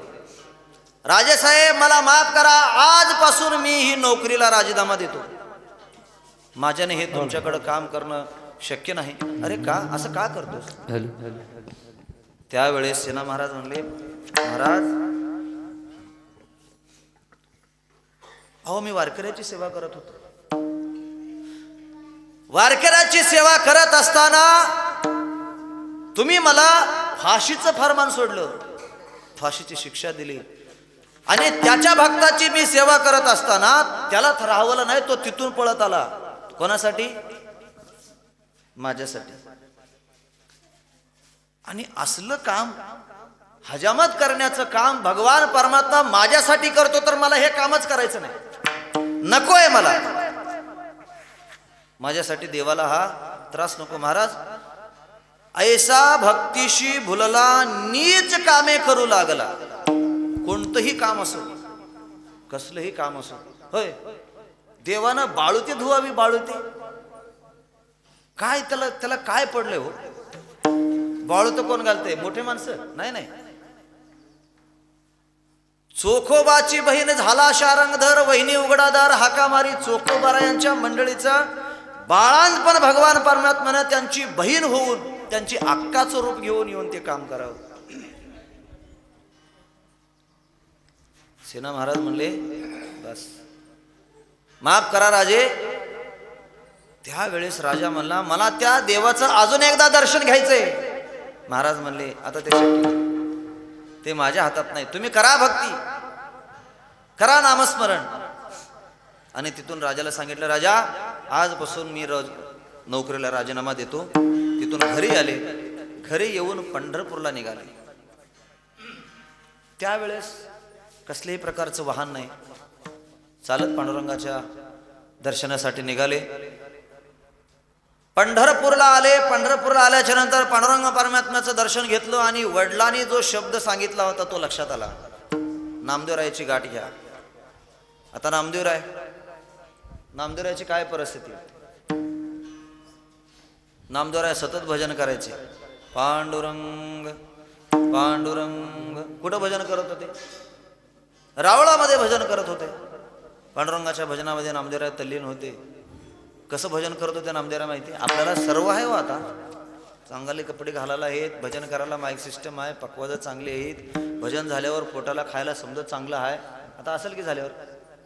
राजेसाहेब मला माफ करा, आजपासून मी ही नोकरीला राजीनामा देतो. माझ्याने हे तुमच्याकडे काम करणं शक्य नाही. अरे का असं का करतोस? त्यावेळेस सेना महाराज म्हणले, महाराज अहो मी वारकऱ्याची सेवा करत होतो. वारकऱ्याची सेवा करत असताना तुम्ही मला फाशीचं फरमान सोडलं, फाशीची शिक्षा दिली आणि त्याच्या भक्ताची मी सेवा करत असताना त्याला राहवलं नाही, तो तिथून पळत आला. कोणासाठी? माझ्यासाठी. आणि असलं काम, हजामत करण्याचं काम भगवान परमात्मा माझ्यासाठी करतो, तर मला हे कामच करायचं नाही, नकोय मला. माझ्यासाठी देवाला हा त्रास नको. महाराज ऐसा भक्तीशी भुलला, नीच कामे करू लागला. कोणतंही काम असो, कसलंही काम असो, होय देवानं बाळुती धुवावी. बाळुती काय, त्याला काय पडलंय हो? बाळूत कोण घालते? मोठे माणसं? नाही नाही. चोखोबाची बहीण झाला शारंगधर, वहिनी उघडादार हाका मारी. चोखोबारा यांच्या मंडळीचा बाळांपण भगवान परमात्म्यानं त्यांची बहीण होऊन त्यांची अक्काचं रूप घेऊन येऊन ते काम करावं. सेना महाराज म्हणले, बस माफ करा राजे. त्यावेळेस राजा म्हणला, मला त्या देवाचं अजून एकदा दर्शन घ्यायचंय. महाराज म्हणले, आता ते शक्य नाही, ते माझ्या हातात नाही. तुम्ही करा भक्ती, करा नामस्मरण. आणि तिथून राजाला सांगितलं, राजा आजपासून मी नोकरीला राजीनामा देतो. तिथून घरी आले. घरी येऊन पंढरपूरला निघाले. त्यावेळेस कसल्याही प्रकारचं वाहन नाही, चालत पांडुरंगाच्या दर्शनासाठी निघाले. पंढरपूरला आले. पंढरपूरला आल्याच्या नंतर पांडुरंग परमात्म्याचं दर्शन घेतलं आणि वडिलांनी जो शब्द सांगितला होता तो लक्षात आला, नामदेवरायाची गाठ घ्या. आता नामदेवरायाची काय परिस्थिती? नामदेवराय सतत भजन करायचे. पांडुरंग पांडुरंग. कुठं भजन करत होते? रावळामध्ये भजन करत होते. पांडुरंगाच्या भजनामध्ये नामदेवराय तल्लीन होते. कसं भजन करत होते नामदेवराय माहिती? आपल्याला सर्व आहे हो, आता चांगले कपडे घालायला आहेत, भजन करायला माईक सिस्टम आहे, पक्वाद चांगले आहेत, भजन झाल्यावर पोटाला खायला समजा चांगलं आहे. आता असेल की झाल्यावर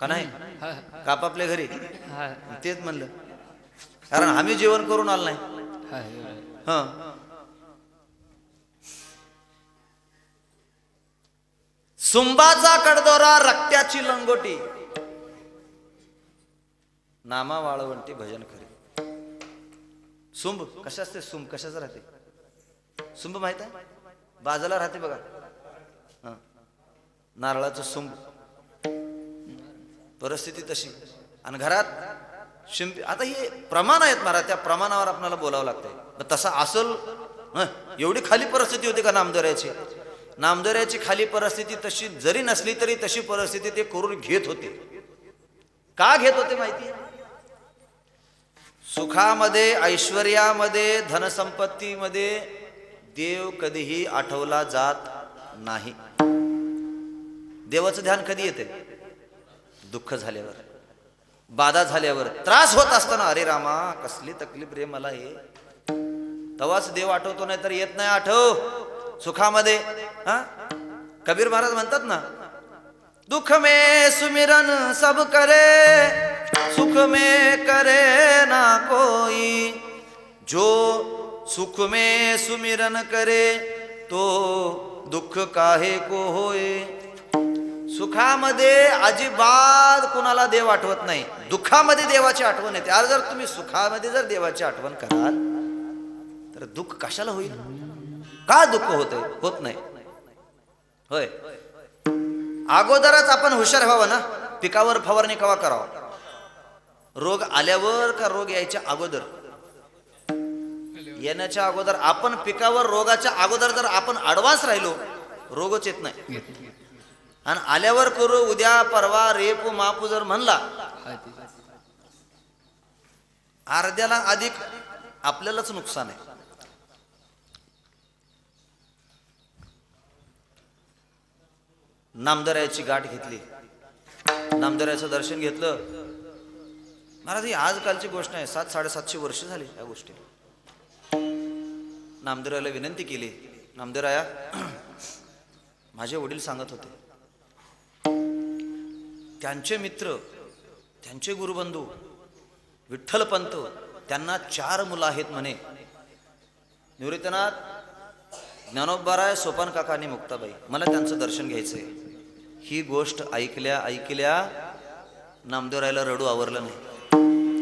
का नाही? काप आपल्या घरी तेच म्हणलं, कारण आम्ही जेवण करून आलो नाही. सुंबाचा कडदोरा, रक्त्याची लंगोटी, नामा वाळवंटी भजन खरी. सुंब कशा असते? सुंब कशाचं राहते? सुंब माहित आहे? बाजूला राहते बघा, नारळाचं सुंब. परिस्थिती तशी. आणि घरात शिंपी. आता हे प्रमाण आहेत महाराज, त्या प्रमाणावर आपल्याला बोलावं लागतंय. तसा असल एवढी खाली परिस्थिती होती का नामदेवरायाची? नामदेवरायाची खाली परिस्थिती तशी जरी नसली तरी तशी परिस्थिती ते करून घेत होते. का घेत होते माहिती? सुखामध्ये, ऐश्वर्यामध्ये, धनसंपत्तीमध्ये देव कधीही आठवला जात नाही. देवाचं ध्यान कधी येते? दुःख झाल्यावर, बाधा झाल्यावर, त्रास होत असताना. अरे रामा कसली तकलीफ रे मला हे, तेव्हाच देव आठवतो, नाही तर येत नाही आठव सुखामध्ये. कबीर महाराज म्हणतात ना, दुख में सुमिरन सब करे, सुख में करे ना कोई, जो सुख में सुमिरन करे तो दुःख काहे को होय. सुखामध्ये अजिबात कुणाला देव आठवत नाही, दुःखामध्ये देवाची आठवण येते. अरे जर तुम्ही सुखामध्ये जर देवाची आठवण कराल तर दुःख कशाला होईल? का दुःख होत नाही? होय, अगोदरच आपण हुशार व्हावं ना. पिकावर फवारणी केव्हा करावं? रोग आल्यावर का रोग यायच्या अगोदर? येण्याच्या अगोदर. आपण पिकावर रोगाच्या अगोदर जर आपण ऍडव्हान्स राहिलो, रोगच येत नाही. आणि आल्यावर करू, उद्या परवा रेपू मापू जर म्हणला, अर्ध्याला अधिक आपल्यालाच नुकसान आहे. नामदेवरायाची गाठ घेतली, नामदेवरायाचं दर्शन घेतलं. महाराज ही आजकालची गोष्ट आहे, 700-750 वर्ष झाली या गोष्टी. नामदेवरायाला विनंती केली, नामदेवराया माझे वडील सांगत होते त्यांचे मित्र, त्यांचे गुरुबंधू विठ्ठलपंत, त्यांना 4 मुलं आहेत म्हणे. निवृत्तीनाथ, ज्ञानोबाराय, सोपान काका आणि मुक्ताबाई, मला त्यांचं दर्शन घ्यायचंय. ही गोष्ट ऐकल्या नामदेवरायला रडू आवरलं नाही.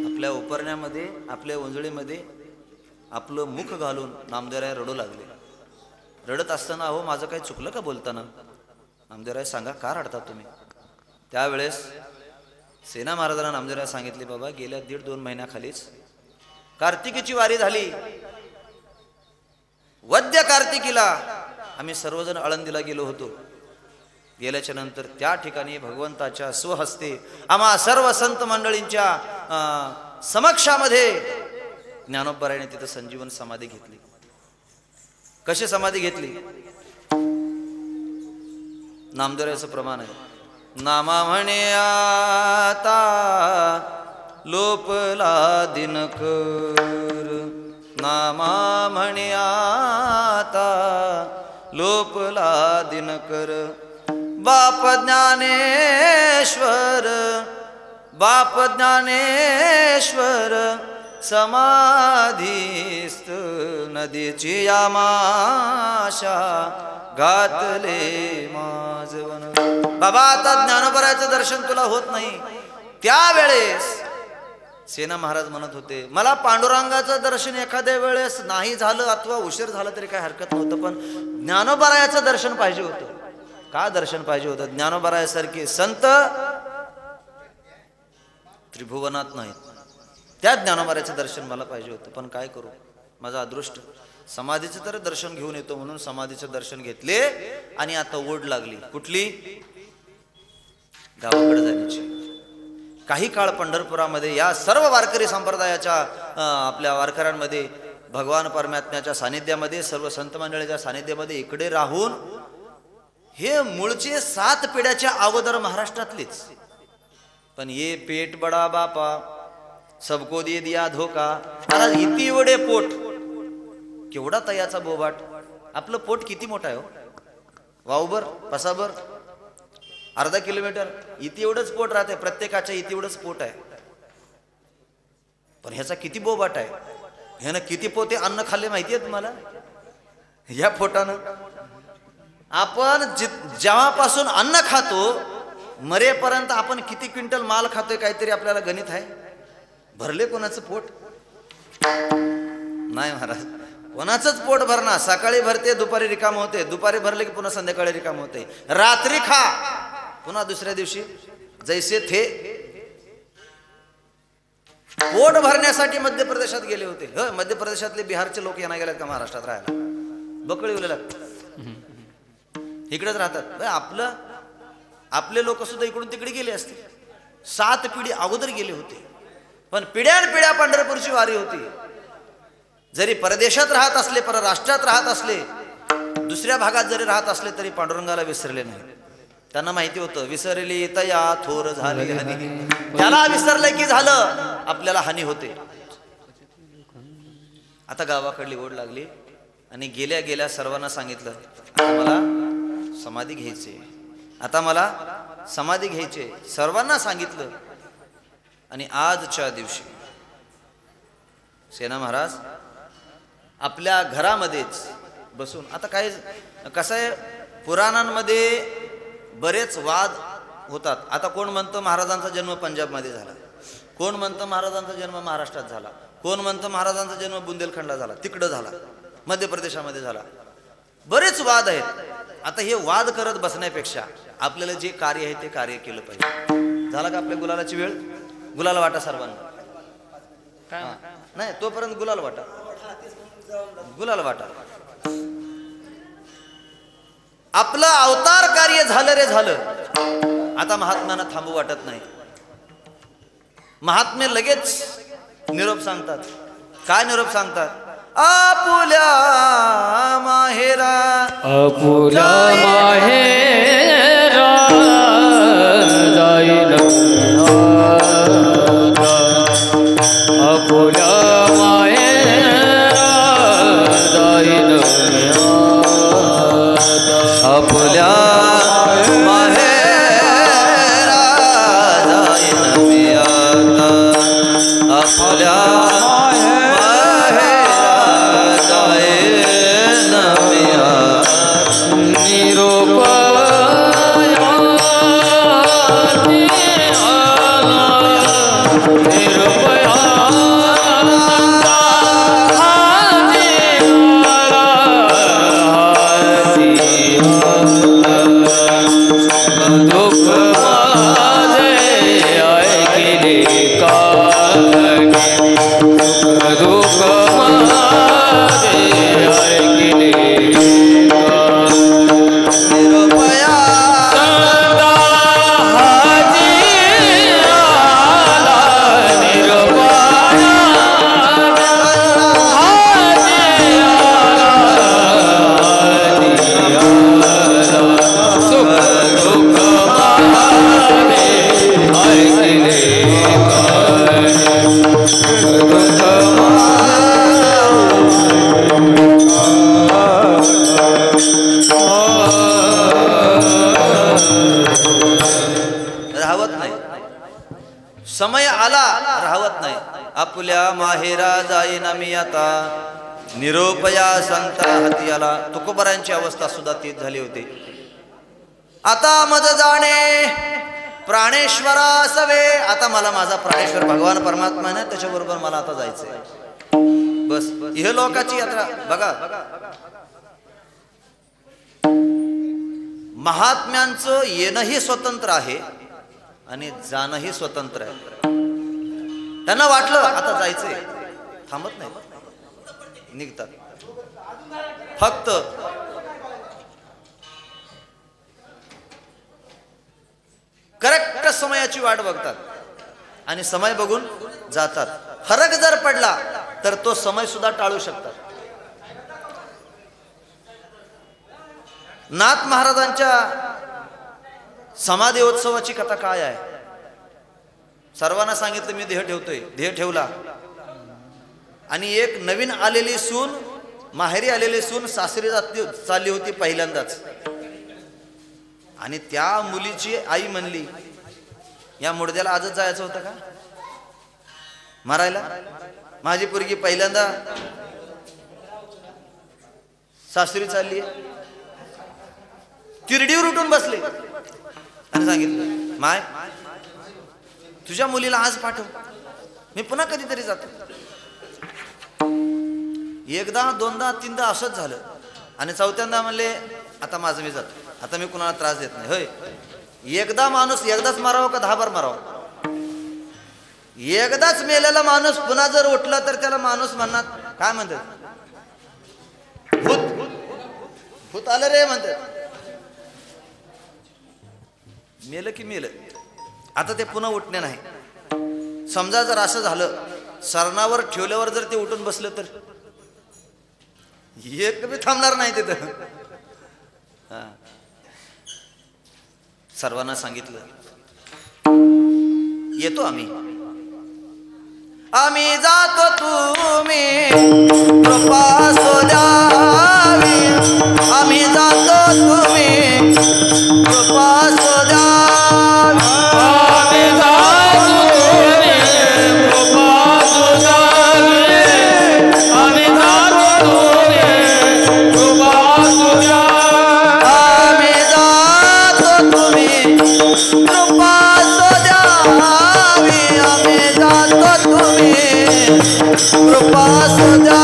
आपल्या उपरण्यामध्ये, आपल्या ओंजळीमध्ये आपलं मुख घालून नामदेवराय रडू लागले. रडत असताना, अहो माझं काही चुकलं का बोलताना? नामदेवराय सांगा, का रडता तुम्ही? त्यावेळेस सेना महाराजांना नामदेवराय सांगितले, बाबा गेल्या 1.5-2 महिन्याखालीच कार्तिकीची वारी झाली. वद्य कार्तिकीला आम्ही सर्वजण आळंदीला गेलो होतो. गेल्याच्या नंतर त्या ठिकाणी भगवंताच्या स्वहस्ते आम्हा सर्व संत मंडळींच्या समक्षामध्ये ज्ञानोबारायाने तिथं संजीवन समाधी घेतली. कशी समाधी घेतली? नामदेवरायाचं प्रमाण आहे, नामा म्हणे आता लोपला दिनकर, नामा म्हणे आता लोपला दिनकर, बाप ज्ञानेश्वर, बाप ज्ञानेश्वर समाधीस्त नदीची आमाशा घातले माझवन. बाबा आता ज्ञानोबारायाचं दर्शन तुला होत नाही. त्यावेळेस सेना महाराज म्हणत होते, मला पांडुरंगाचं दर्शन एखाद्या वेळेस नाही झालं अथवा उशीर झाला तरी काही हरकत नव्हतं, पण ज्ञानोबारायाचं दर्शन पाहिजे होतं. का दर्शन पाहिजे होतं? ज्ञानोबारायासारखे संत त्रिभुवनात नाहीत, त्या ज्ञानोबारायाचं दर्शन मला पाहिजे होतं. पण काय करू, माझं अदृष्ट समाधीचं तर दर्शन घेऊन येतो म्हणून समाधीचं दर्शन घेतले. आणि आता ओढ लागली कुठली? गावाकडे जाण्याची. काही काळ पंढरपुरामध्ये या सर्व वारकरी संप्रदायाच्या आपल्या वारकऱ्यांमध्ये भगवान परमात्म्याच्या सानिध्यामध्ये, सर्व संत मंडळीच्या सानिध्यामध्ये इकडे राहून हे मूळचे 7 पिढ्याच्या अगोदर महाराष्ट्रातलेच. पण ये पेट बडा बापा सबको दे दिया धोका. महाराज इति एवढे पोट, केवढा तयाचा बोबाट. आपलं पोट किती मोठं आहे हो, वावभर पसाभर, अर्धा किलोमीटर, इथे एवढंच पोट राहते. प्रत्येकाच्या इथे एवढंच पोट आहे. पण ह्याचा किती बोबाट आहे, ह्यानं किती पोते अन्न खाल्ले माहितीये तुम्हाला? या पोटानं आपण जेव्हापासून अन्न खातो मरेपर्यंत आपण किती क्विंटल माल खातोय, काहीतरी आपल्याला गणित आहे? भरले कोणाचं पोट? नाही महाराज, कोणाचंच पोट भरणार. सकाळी भरते, दुपारी रिकाम होते, दुपारी भरले की पुन्हा संध्याकाळी रिकाम होते. रात्री खा, पुन्हा दुसऱ्या दिवशी जैसे थे. पोट भरण्यासाठी मध्य प्रदेशात गेले होते. हो, मध्य प्रदेशातले बिहारचे लोक यांना गेलेत का महाराष्ट्रात राहायला? बकळी उलेला इकडेच राहतात. आपले लोक सुद्धा इकडून तिकडे गेले असते. 7 पिढी अगोदर गेले होते. पण पिढ्यानपिढ्या पंढरपूरची वारी होती. जरी परदेशात राहत असले, परराष्ट्रात राहत असले, दुसऱ्या भागात जरी राहत असले तरी पांडुरंगाला विसरले नाही. त्यांना माहिती होतं, विसरली तया थोर झाली हानी. त्याला विसरलं की झालं आपल्याला हानी होते. आता गावाकडली ओढ लागली आणि गेल्या गेल्या सर्वांना सांगितलं, आता मला समाधी घ्यायची, आता मला समाधी घ्यायची. सर्वांना सांगितलं. आणि आजच्या दिवशी सेना महाराज आपल्या घरामध्येच बसून, आता काय कसं आहे, पुराणांमध्ये बरेच वाद होतात. आता कोण म्हणतं महाराजांचा जन्म पंजाबमध्ये झाला, कोण म्हणतं महाराजांचा जन्म महाराष्ट्रात झाला, कोण म्हणतं महाराजांचा जन्म बुंदेलखंडला झाला, तिकडं झाला, मध्य प्रदेशामध्ये झाला. बरेच वाद आहेत. आता हे वाद करत बसण्यापेक्षा आपल्याला जे कार्य आहे ते कार्य केलं पाहिजे. झाला का आपल्या गुलालाची वेळ? गुलाल वाटा सर्वांना. नाही तोपर्यंत गुलाल वाटा, गुलाल वाटा. आपलं अवतार कार्य झालं रे झालं. आता महात्म्यांना थांबू वाटत नाही. महात्मे लगेच निरोप सांगतात. काय निरोप सांगतात? आपुल्या माहेरा, आपुल्या माहेरा जाईन आपुल्या माहेरा जाईन आपुल्या माहेरा जाईन मी आता आपुल्या माहेरा जाईन मी आता निरोप समय आला राहवत नाही आपुल्या माहेरा जाईन मी आता निरोपया संता हाती आला. तुकोबरांची अवस्था सुद्धा तीच झाली होती. आता मज जाणे प्राणेश्वरा सवे. आता मला माझा प्राणेश्वर भगवान परमात्मा आहे त्याच्याबरोबर मला आता जायचंय. बस इह लोकाची यात्रा बघा. महात्म्यांचं येणंही स्वतंत्र आहे आणि जाणंही स्वतंत्र आहे. त्यांना वाटलं आता जायचंय थांबत नाही निघतात. फक्त करेक्ट समयाची वाट बघतात आणि समय बघून जातात. फरक जर पडला तर तो समय सुद्धा टाळू शकतात. नाथ महाराजांच्या समाधी उत्सवाची कथा काय आहे. सर्वांना सांगितलं मी देह ठेवतोय. देह ठेवला आणि एक नवीन आलेली सून माहेरी आलेली सून सासरी चालली होती पहिल्यांदाच. आणि त्या मुलीची आई म्हणली या मुडद्याला आजच जायचं होतं का मारायला. माझी पोरगी पहिल्यांदा सासरी चालली आहे. तिरडीवर उठून बसले आणि सांगितलं माय तुझ्या मुलीला आज पाठव मी पुन्हा कधीतरी जातो. एकदा दोनदा तीनदा असंच झालं आणि चौथ्यांदा म्हणले आता माझं मी जातो. आता मी कुणाला त्रास देत नाही. होय एकदा माणूस एकदाच मारावं का 10 बार मारावं. एकदाच मेलेला माणूस पुन्हा जर उठला तर त्याला माणूस म्हणणार काय म्हणतात भूत भूत आलं रे म्हणतात. मेलं की मेलं. आता ते पुन्हा उठणे नाही. समजा जर असं झालं सरणावर ठेवल्यावर जर ते उठून बसलं तर एक बी थांबणार नाही तिथं. सर्वांना सांगितलं येतो आम्ही जातो तुम्ही कृपा सोद्यावी. आम्ही जातो तुम्ही कृपा सोद्यावी. कृपा सुधा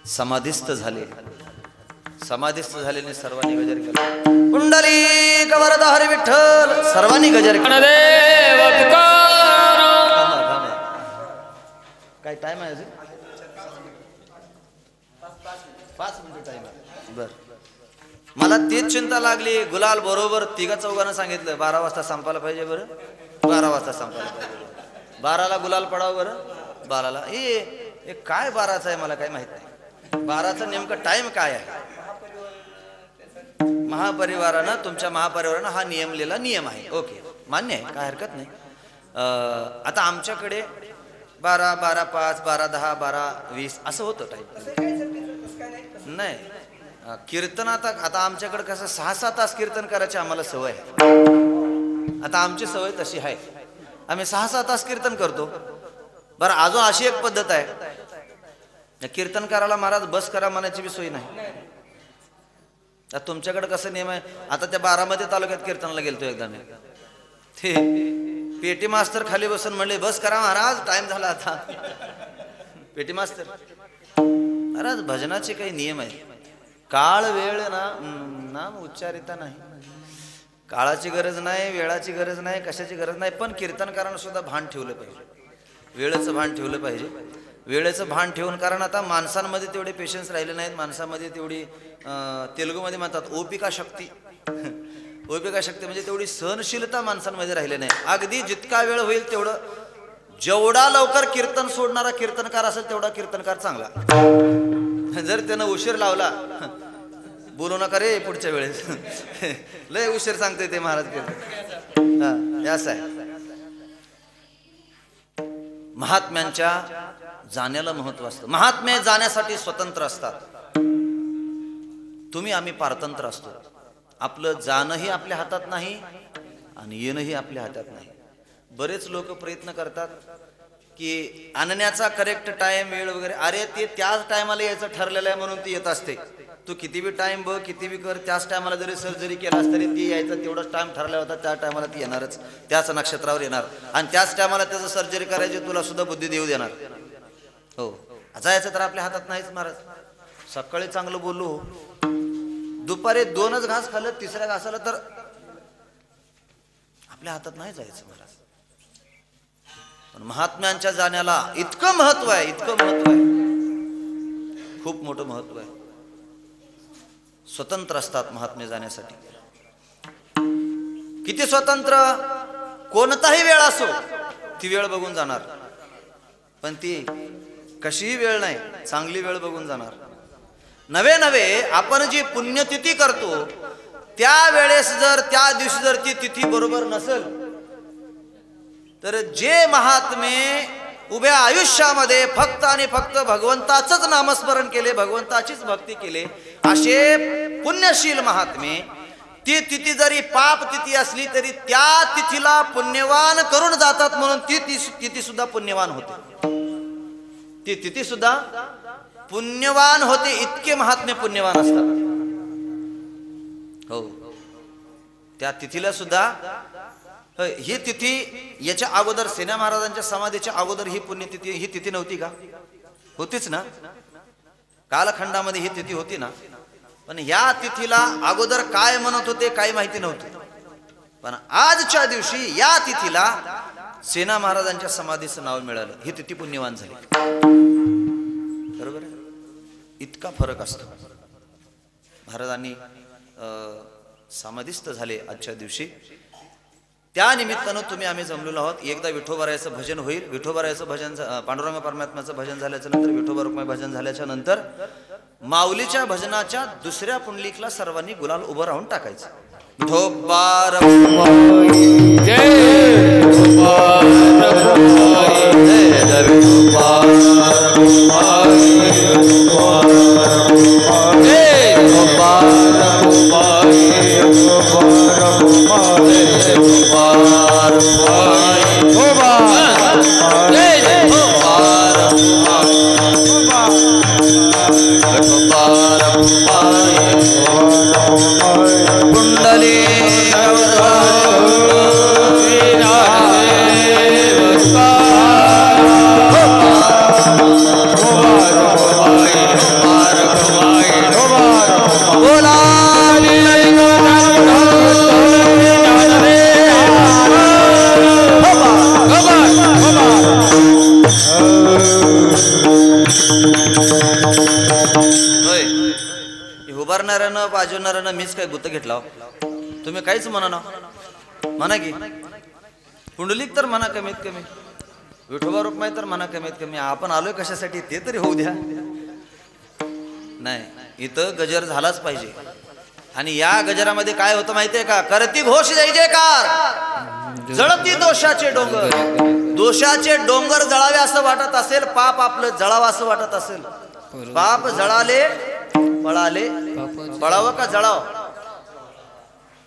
समाधिस्थ झाले. समाधिस्थ झाल्याने सर्वांनी गजर केला. कुंडली कवरदा हरी विठ्ठल. सर्वांनी गजर केला. देव काय टाइम आहे अजून? 5 मिनिट टाइम आहे. बर, मला तीच चिंता लागली. गुलाल बरोबर तिघा चौघांना सांगितलं 12 वाजता संपायला पाहिजे. बरं 12 वाजता संपायला पाहिजे. 12ला गुलाल पडावं. बरं 12ला हे काय 12चा आहे मला काही माहित नाही. 12चा नेमका टाइम काय आहे? महापरिवारानं, तुमच्या महापरिवारानं हा नियमलेला नियम आहे. ओके, मान्य आहे, काय हरकत नाही. आता आमच्याकडे 12, 12:05, 12:10, 12:20 असं होतं टाइम. नाही कीर्तनात आता आमच्याकडे कसं 6-6 तास कीर्तन करायची आम्हाला सवय आहे. आता आमची सवय तशी आहे, आम्ही 6-6 तास कीर्तन करतो. बरं, अजून अशी एक पद्धत आहे, कीर्तन करायला महाराज बस करा म्हणायची बी सोय नाही. तर तुमच्याकडे कसं नियम आहे? आता त्या बारामती तालुक्यात कीर्तनाला गेलतो एकदा मी. ते पेटी मास्तर खाली बसून म्हणले बस करा महाराज, टाइम झाला आता. पेटी मास्तर, महाराज भजनाचे काही नियम आहे. काळ वेळ नाम उच्चारिता नाही. काळाची गरज नाही, वेळाची गरज नाही, कशाची गरज नाही. पण कीर्तनकारांना सुद्धा भान ठेवलं पाहिजे, वेळेचं भान ठेवलं पाहिजे. वेळेचं भान ठेवून, कारण आता माणसांमध्ये तेवढे पेशन्स राहिले नाहीत. माणसामध्ये तेवढी तेलुगूमध्ये म्हणतात ओपिका शक्ती. ओपिका शक्ती म्हणजे तेवढी सहनशीलता माणसांमध्ये राहिली नाही. अगदी जितका वेळ होईल तेवढं, जेवढा लवकर कीर्तन सोडणारा कीर्तनकार असेल तेवढा कीर्तनकार चांगला. जर त्यानं उशीर लावला, बोलू नका रे पुढच्या वेळेस, लय उशीर सांगते ते महाराज कीर्तन. असं आहे. महात्म्यांच्या जाण्याला महत्व असतं. महात्मे जाण्यासाठी स्वतंत्र असतात. तुम्ही आम्ही पारतंत्र असतो. आपलं जाणंही आपल्या हातात नाही आणि येणंही आपल्या हातात नाही. बरेच लोक प्रयत्न करतात की आणण्याचा करेक्ट टाइम, वेळ वगैरे. अरे ते त्याच टायमाला यायचं ठरलेलं आहे म्हणून ती येत असते. तू किती बी टाइम बघ, किती बी कर, त्याच टायमाला जरी सर्जरी केलास तरी ती यायचं तेवढाच टाइम ठरला होता. त्या टायमाला ती येणारच, त्याच नक्षत्रावर येणार आणि त्याच टायमाला त्याचं सर्जरी करायची तुला सुद्धा बुद्धी देऊ देणार. हो, जायचं तर आपल्या हातात नाहीच महाराज. सकाळी चांगलं बोललो, दुपारी 2च घास खाल्लं, 3ऱ्या घासाला तर आपल्या हातात नाही जायचं महाराज. पण महात्म्यांच्या जाण्याला इतकं महत्व आहे, इतकं महत्व आहे, खूप मोठं महत्व आहे. स्वतंत्र असतात महात्मे जाण्यासाठी. किती स्वतंत्र? कोणताही वेळ असो ती वेळ बघून जाणार. पण ती कशीही वेळ नाही, चांगली वेळ बघून जाणार. नवे नवे आपण जी पुण्यतिथी करतो त्या वेळेस जर त्या दिवशी जर ती तिथी बरोबर नसेल तर जे महात्मे उभ्या आयुष्यामध्ये फक्त आणि फक्त भगवंताचंच नामस्मरण केले, भगवंताचीच भक्ती केले, असे पुण्यशील महात्मे ती तिथी जरी पाप तिथी असली तरी त्या तिथीला पुण्यवान करून जातात. म्हणून ती तिथी सुद्धा पुण्यवान होते. ती तिथी सुद्धा पुण्यवान होते. इतके महात्मे पुण्यवान असतात. हो, त्या तिथीला सुद्धा ही तिथी, याच्या अगोदर सेना महाराजांच्या समाधीच्या अगोदर ही पुण्यतिथी, ही तिथी नव्हती का? होतीच ना. कालखंडामध्ये ही तिथी होती ना. पण या तिथीला अगोदर काय म्हणत होते काही माहिती नव्हतं. पण आजच्या दिवशी या तिथीला सेना महाराजांच्या समाधीचं नाव मिळालं. ही तिथी पुण्यवान झाली. बरोबर आहे. इतका फरक असतो. महाराजांनी समाधीस्थ झाले आजच्या दिवशी. त्या निमित्तानं तुम्ही आम्ही जमलेलो आहोत. एकदा विठोबारायाचं भजन होईल. विठोबारायाचं भजन, पांडुरंग परमात्म्याचं भजन झाल्याच्या नंतर, विठोबा रुक्माई भजन झाल्याच्या नंतर माऊलीच्या भजनाच्या दुसऱ्या पुंडलिकला सर्वांनी गुलाल उभं राहून टाकायचं. विठोबा रखुमाई जय विठोबा रखुमाई, जय विठोबा रखुमाई, विठोबा रखुमाई, जय विठोबा रखुमाई, विठोबा रखुमाई, जय विठोबा रखुमाई, विठोबा जय विठोबा रखुमाई, विठोबा रखुमाई, कुंडली रखुमाई, होय उभारणाऱ्यानं वाजवणाऱ्यानं मीच काय गुत्त घेतला हो? तुम्ही काहीच म्हणा ना, म्हणा की पुंडलिक तर म्हणा कमीत कमी, विठोबा रुक्माई तर म्हणा कमीत कमी. आपण आलोय कशासाठी ते तरी होऊ द्या. नाही, इथं गजर झालाच पाहिजे. आणि या गजरामध्ये काय होतं माहितीये का? करती घोष जय जयकार, जळती दोषाचे डोंगर. दोषाचे डोंगर जळावे असं वाटत असेल, पाप आपलं जळावं असं वाटत असेल, पाप जळाले पळाले, पळावं का जळाव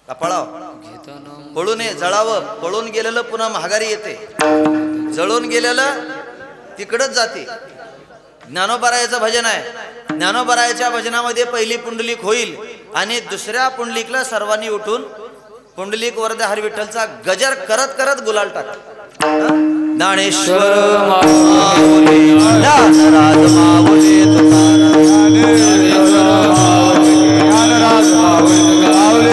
का पळाव? पळू नये, जळावं. पळून गेलेलं पुन्हा महागारी येते, जळून गेलेलं तिकडच जाते. ज्ञानोबरायाचं भजन आहे, ज्ञानोबरायाच्या भजनामध्ये पहिली पुंडलिक होईल आणि दुसऱ्या पुंडलिकला सर्वांनी उठून पुंडलिक वरदे हरी विठ्ठलचा गजर करत करत गुलाल टाका. ज्ञानेश्वर माऊली, ज्ञानराज माऊली तुकाराम, ज्ञानराज माऊली,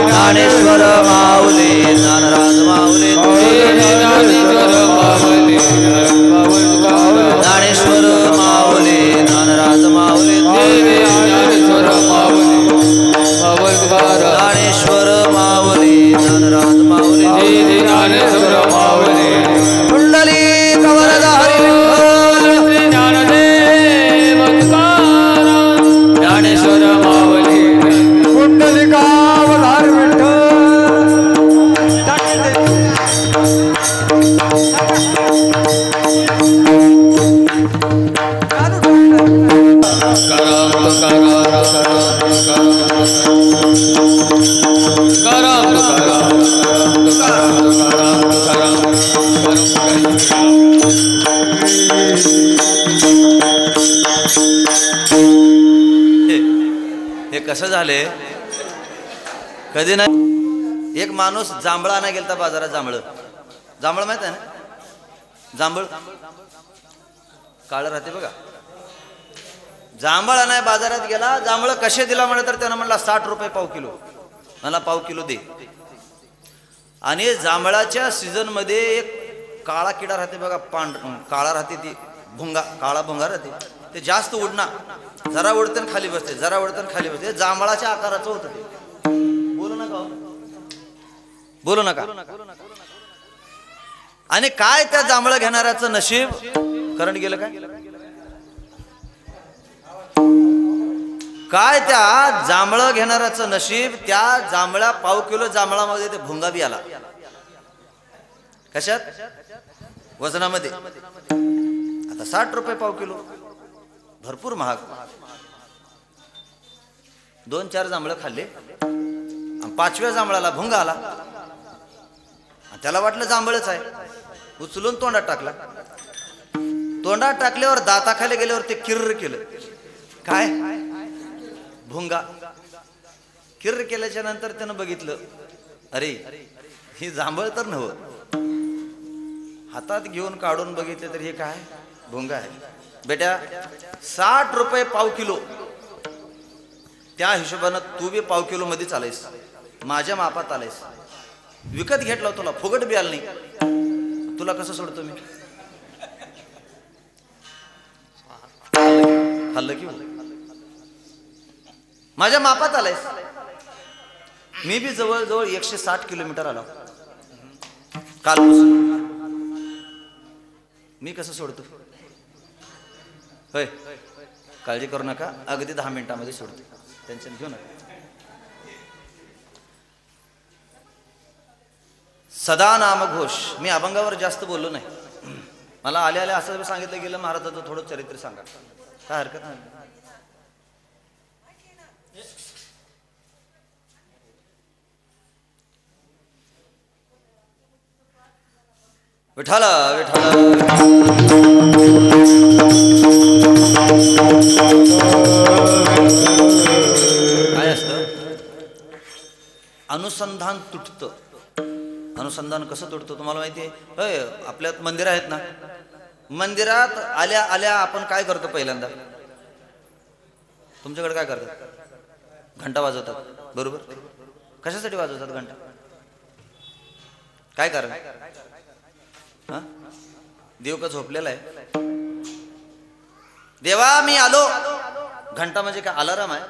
ज्ञानेश्वर माऊली, ज्ञानराज माऊली, ज्ञानेश्वर माऊली, ज्ञानेश्वर माऊली, ज्ञानराज माऊली, ज्ञानेश्वर माऊली, ज्ञानेश्वर माऊली, ज्ञानराज माऊली, ज्ञानेश्वर माऊली, पुंडलिक वरद हरी विठ्ठल, ज्ञानदेव तुकाराम, ज्ञानेश्वर माऊली, पुंडलिका वरद हरी विठ्ठल. हे कसं झाले? कधी नाही एक माणूस जांभळा नाही गेलता बाजारात. जांभळ जांभळ माहित आहे ना? जांभळ काळ राहते बघा. जांभळ नाही बाजारात गेला, जांभळ कसे दिला म्हणे तर त्यानं म्हणला 60 रुपये पाव किलो, मला पाव किलो दे. आणि जांभळाच्या सीझन मध्ये एक काळा किडा राहते बघा, काळा राहते, ती भुंगा, काळा भुंगा राहते. ते जास्त उडणार, जरा उडतं खाली बसते, जरा उडतं खाली बसते. जांभळाच्या आकाराचं होतं ते. बोलू नका, बोलू नका. आणि काय त्या जांभळ घेणाऱ्याचं नशीब करंट गेलं काय? काय त्या जांभळ घेणाऱ्याचं नशीब? त्या जांभळा पाव किलो जांभळामध्ये ते भुंगा बी आला. कशात? वजनामध्ये. आता 60 रुपये पाव किलो, भरपूर महाग. 2-4 जांभळं खाल्ले, 5व्या जांभळाला भुंगा आला. त्याला वाटलं जांभळच आहे, उचलून तोंडात टाकला. तोंडात टाकल्यावर दाताखाली गेल्यावर ते किर्र केलं. काय? भुंगा. किर्र केल्याच्या नंतर त्यानं बघितलं, अरे ही जांभळ तर नव्हतं. हातात घेऊन काढून बघितलं तर हे काय? भुंगा आहे. बेटा 60 रुपये पाव किलो, त्या हिशोबानं तू बी पाव किलो मध्ये चालायस, माझ्या मापात आलायस. विकत घेतला तुला, फुगट बी आलं नाही, तुला कसं सोडतो मी? खाल्लं की माझ्या मापात आलायस. मी बी जवळजवळ 160 किलोमीटर आलो कालपासून. मी कसं सोडतो? होय, काळजी करू नका, अगदी 10 मिनिटांमध्ये सोडतो, टेन्शन घेऊ नका. सदा नामघोष. मी अभंगावर जास्त बोललो नाही. मला आले आले असं सांगितलं गेलं, महाराजाचं थोडं चरित्र सांगा, काय हरकत नाही. विठाला विठाला काय असतं? अनुसंधान तुटतं. अनुसंधान कसं तुटतं तुम्हाला माहिती आहे? आपल्यात मंदिर आहेत ना, मंदिरात आल्या आल्या आपण काय करतो? पहिल्यांदा तुमच्याकडे काय करतात? घंटा वाजवतात, बरोबर? कशासाठी वाजवतात घंटा? काय कारण? हा, देव का झोपलेला आहे? देवा मी आलो. घंटा म्हणजे काय अलाराम आहे?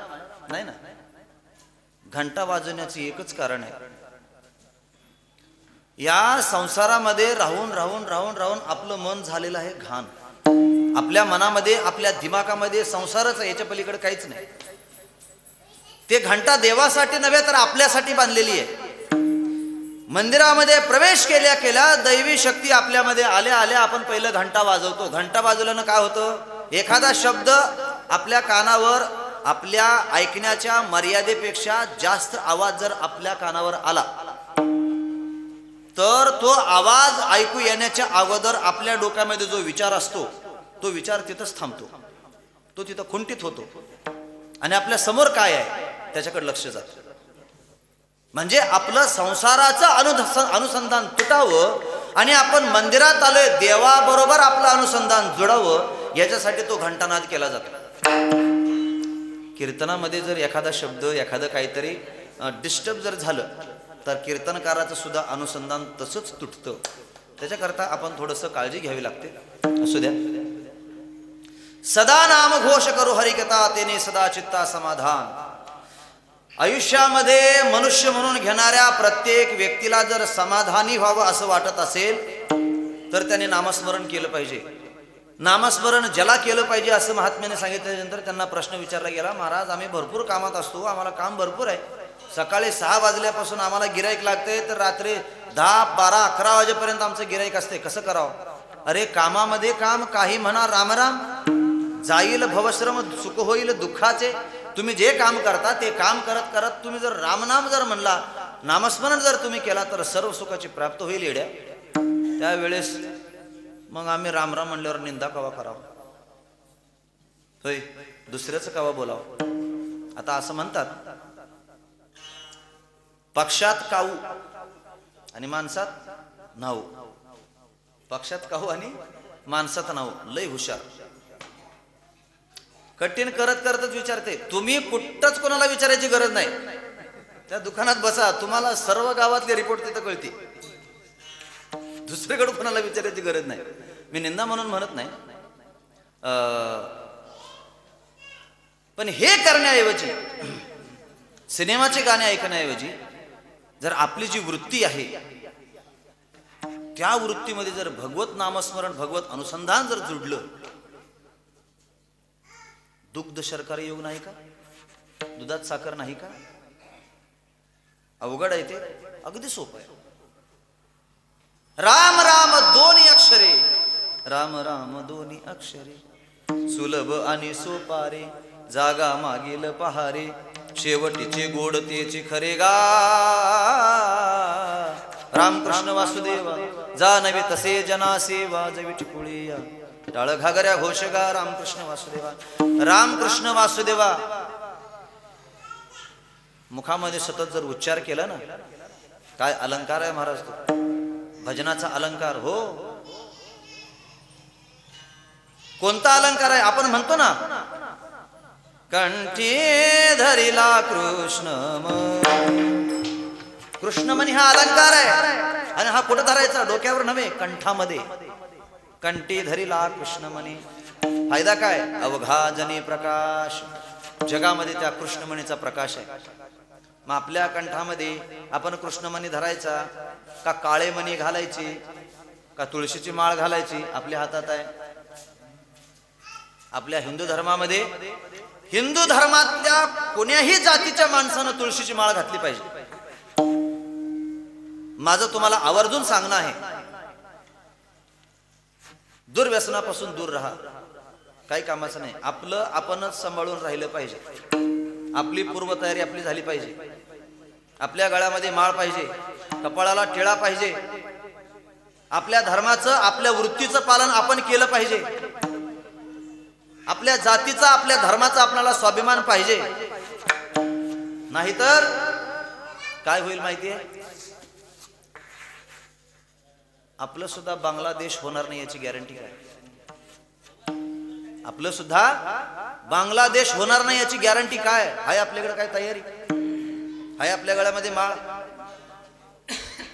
नाही ना. घंटा वाजवण्याचे एकच कारण आहे, या संसारामध्ये राहून राहून राहून राहून आपलं मन झालेलं आहे घाण. आपल्या मनामध्ये आपल्या दिमागामध्ये संसारच आहे, याच्या पलीकडे काहीच नाही. ते घंटा देवासाठी नव्हे तर आपल्यासाठी बांधलेली आहे. मंदिरामध्ये प्रवेश केल्या केल्या दैवी शक्ती आपल्यामध्ये आल्या आल्या आपण पहिलं घंटा वाजवतो. घंटा वाजवल्यानं काय होतं? एखादा शब्द आपल्या कानावर आपल्या ऐकण्याच्या मर्यादेपेक्षा जास्त आवाज जर आपल्या कानावर आला तर तो आवाज ऐकू येण्याच्या अगोदर आपल्या डोक्यामध्ये जो विचार असतो तो विचार तिथंच थांबतो, तो तिथं खुंटीत होतो आणि आपल्या समोर काय आहे त्याच्याकडे लक्ष जातं. म्हणजे आपलं संसाराचं अनुसंधान तुटावं आणि आपण मंदिरात आलोय देवाबरोबर आपलं अनुसंधान जुडावं, याच्यासाठी तो घंटानाद केला जातो. कीर्तनामध्ये जर एखादा शब्द एखादं काहीतरी डिस्टर्ब जर झालं तर कीर्तनकाराचं सुद्धा अनुसंधान तसंच तुटतं. त्याच्याकरता आपण थोडंसं काळजी घ्यावी लागते. असू द्या. सदा नाम घोष करू हरिकथा तेने सदा चित्ता समाधान. आयुष्यामध्ये मनुष्य म्हणून घेणाऱ्या प्रत्येक व्यक्तीला जर समाधानी व्हावं असं वाटत असेल तर त्याने नामस्मरण केलं पाहिजे. नामस्मरण ज्याला केलं पाहिजे असं महात्म्याने सांगितल्यानंतर त्यांना प्रश्न विचारला गेला, महाराज आम्ही भरपूर कामात असतो, आम्हाला काम भरपूर आहे. सकाळी 6 वाजल्यापासून आम्हाला गिराईक लागते तर रात्री 10, 12, 11 वाजेपर्यंत आमचं गिराईक असते, कसं करावं? अरे कामामध्ये काम, काही म्हणा रामराम, जाईल भवश्रम सुख होईल दुःखाचे. तुम्ही जे काम करता ते काम करत करत तुम्ही जर रामनाम जर म्हणला, नामस्मरण जर तुम्ही केला तर सर्व सुखाची प्राप्त होईल येड्या. त्यावेळेस मग आम्ही रामराम म्हणल्यावर निंदा कवा करावं? होय, दुसऱ्याचं कवा बोलावं? आता असं म्हणतात, पक्षात काऊ आणि माणसात नाऊ. पक्षात काऊ आणि माणसात नाऊ. लय हुशार. कठीण करत करतच विचारते. तुम्ही कुठंच कोणाला विचारायची गरज नाही. त्या दुकानात बसा, तुम्हाला सर्व गावातले रिपोर्ट तिथं कळते. दुसरीकडे कोणाला विचारायची गरज नाही. मी निंदा म्हणून म्हणत नाही, पण हे करण्याऐवजी, सिनेमाचे गाणे ऐकण्याऐवजी जर आपली जी वृत्ती आहे त्या वृत्तीमध्ये जर भगवत नामस्मरण, भगवत अनुसंधान जर जुडलं, दुग्ध शर्करा योग नाही का? दुधात साखर नाही का? अवघड आहे ते, अगदी सोपं आहे. राम राम दोन्ही अक्षरे, राम राम दोन्ही अक्षरे, सुलभ आणि सोपारे, जागा मागील पहारे, शेवटीचे गोड तेचे खरे गा. रामकृष्ण वासुदेवा जा नवे तसे जना सेवा, जवी टिकुळिया टाळ घागऱ्या घोषगा. रामकृष्ण वासुदेवा, रामकृष्ण वासुदेवा मुखामध्ये सतत जर उच्चार केला ना, काय अलंकार आहे महाराज तो, भजनाचा अलंकार. हो, कोणता अलंकार आहे? आपण म्हणतो ना, कंठी धरिला कृष्णमणी, हा अलंकार आहे. आणि हा कुठं धरायचा? डोक्यावर नव्हे, कंठामध्ये. कंठी धरिला कृष्णमणी. फायदा काय? अवघाजनी प्रकाश. जगामध्ये त्या कृष्णमणीचा प्रकाश आहे. मग आपल्या कंठामध्ये आपण कृष्णमणी धरायचा का काळे मणी घालायची का तुळशीची माळ घालायची? आपल्या हातात आहे. आपल्या हिंदू धर्मामध्ये, हिंदू धर्मातल्या कोण्याही जातीच्या माणसानं तुळशीची माळ घातली पाहिजे. माझं तुम्हाला आवर्जून सांगणं आहे, दुर्व्यसनापासून दूर राहा. काही कामाचं नाही. आपलं आपणच सांभाळून राहिलं पाहिजे. आपली पूर्वतयारी आपली झाली पाहिजे. आपल्या गळ्यामध्ये माळ पाहिजे, कपाळाला टिळा पाहिजे. आपल्या धर्माचं, आपल्या वृत्तीचं पालन आपण केलं पाहिजे. आपल्या जातीचा, आपल्या धर्माचा आपल्याला स्वाभिमान पाहिजे. नाहीतर काय होईल माहितीये? आपलं सुद्धा बांगलादेश होणार नाही याची गॅरंटी काय? आपलं सुद्धा बांगलादेश होणार नाही याची गॅरंटी काय आहे? आपल्याकडे काय तयारी आहे? आपल्या गळ्यामध्ये माळ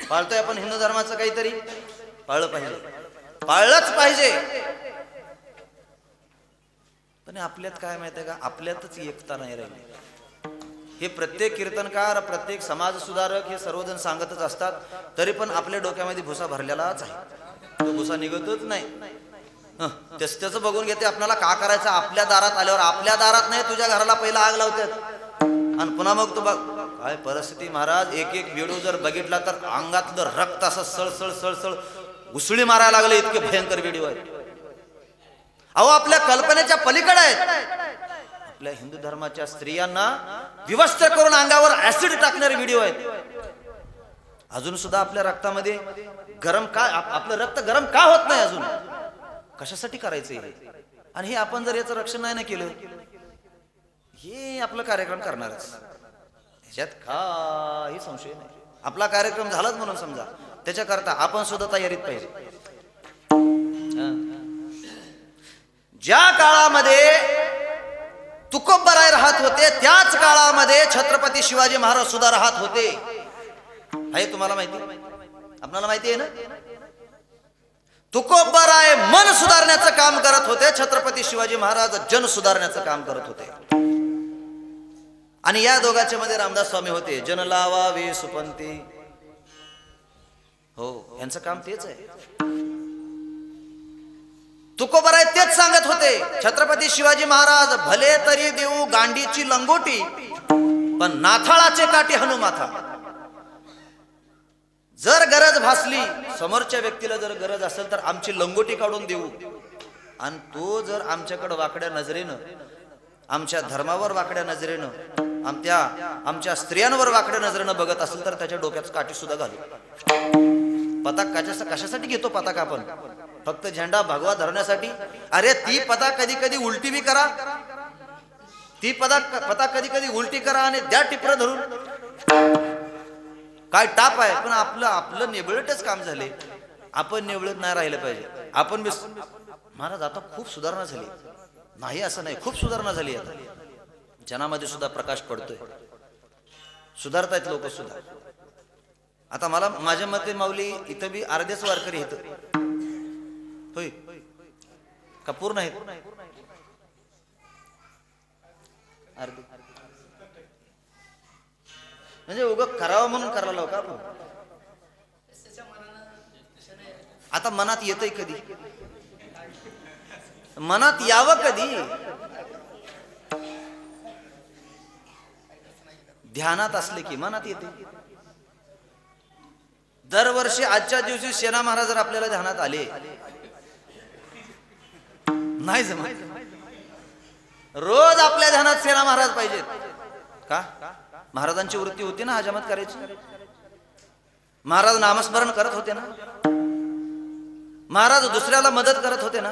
पाळतोय आपण, हिंदू धर्माचं काहीतरी पाळलं पाहिजे, पाळलंच पाहिजे. पण आपल्यात काय माहिती आहे का, आपल्यातच एकता नाही राहिली. हे प्रत्येक कीर्तनकार, प्रत्येक समाज सुधारक हे सर्वजण सांगतच असतात, तरी पण आपल्या डोक्यामध्ये भुसा भरलेलाच आहे, तो भुसा निघतच नाही. त्याचं बघून घेते आपल्याला का करायचं. आपल्या दारात आल्यावर, आपल्या दारात नाही तुझ्या घराला पहिला आग लावतात आणि पुन्हा मग तू बघ काय परिस्थिती महाराज. एक एक व्हिडिओ जर बघितला तर अंगातलं रक्त असं सळसळ सळसळ उसळी मारायला लागले, इतके भयंकर व्हिडिओ आहेत. अहो आपल्या कल्पनेच्या पलीकडे आहेत. आपल्या हिंदू धर्माच्या स्त्रियांना विवस्त्र करून अंगावर ऍसिड टाकणारे व्हिडिओ आहेत. अजून सुद्धा आपल्या रक्तामध्ये गरम का, आपलं रक्त गरम का होत नाही अजून, कशासाठी करायचं हे. आणि हे आपण जर याचं रक्षण नाही केलं, हे आपलं कार्यक्रम करणारच, ह्याच्यात काही संशय नाही. आपला कार्यक्रम झालाच म्हणून समजा, त्याच्याकरता आपण सुद्धा तयारीत पाहिजे. ज्या काळामध्ये तुकोबराय राहत होते, त्याच काळामध्ये छत्रपती शिवाजी महाराज सुद्धा राहत होते. हे तुम्हाला माहिती, आपल्याला माहिती आहे ना. तुकोबराय मन सुधारण्याचं काम करत होते, छत्रपती शिवाजी महाराज जन सुधारण्याचं काम करत होते. आणि या दोघांच्या मध्ये रामदास स्वामी होते. जन लावावे सुपंती, हो यांचं काम तेच आहे. तुकोबराय तेच सांगत होते, छत्रपती शिवाजी महाराज भले तरी देऊ गांडीची लंगोटी, पण नाथाळाचे काठी हनु माथा. जर गरज भासली, समोरच्या व्यक्तीला जर गरज असेल तर आमची लंगोटी काढून देऊ. आणि तो जर आमच्याकडे वाकड्या नजरेनं, आमच्या धर्मावर वाकड्या नजरेनं, आमच्या स्त्रियांवर वाकड्या नजरेनं बघत असेल तर त्याच्या डोक्यात काठी सुद्धा घालू. पताक कशासाठी घेतो पताक आपण, फक्त झेंडा भगवा धरण्यासाठी. अरे ती पताक कधी कधी उलटी बी करा, ती पताक कधी कधी उलटी करा आणि द्या टिपर धरून, काय टाप आहे. पण आपलं नेबळटच काम झाले. आपण नेबळत नाही राहिलं पाहिजे. आपण महाराज आता खूप सुधारणा झाली नाही असं नाही, खूप सुधारणा झाली. आता जनामध्ये सुद्धा प्रकाश पडतोय, सुधारतायत लोक सुद्धा. आता मला माझ्या मते माऊली इथं बी अर्धेच वारकरी येत होय का, पूर्ण आहेत अर्धे, म्हणजे उगं करावं म्हणून करायला का आपण. आता मनात येतंय कधी, मनात यावं कधी, ध्यानात असले की मनात येते. दरवर्षी आजच्या दिवशी सेना महाराज जर आपल्याला ध्यानात आले नाही जमत. रोज आपल्या ध्यानात सेना महाराज पाहिजेत का. महाराजांची वृत्ती होती ना हजामत करायची. महाराज नामस्मरण करत होते ना, महाराज दुसऱ्याला मदत करत होते ना,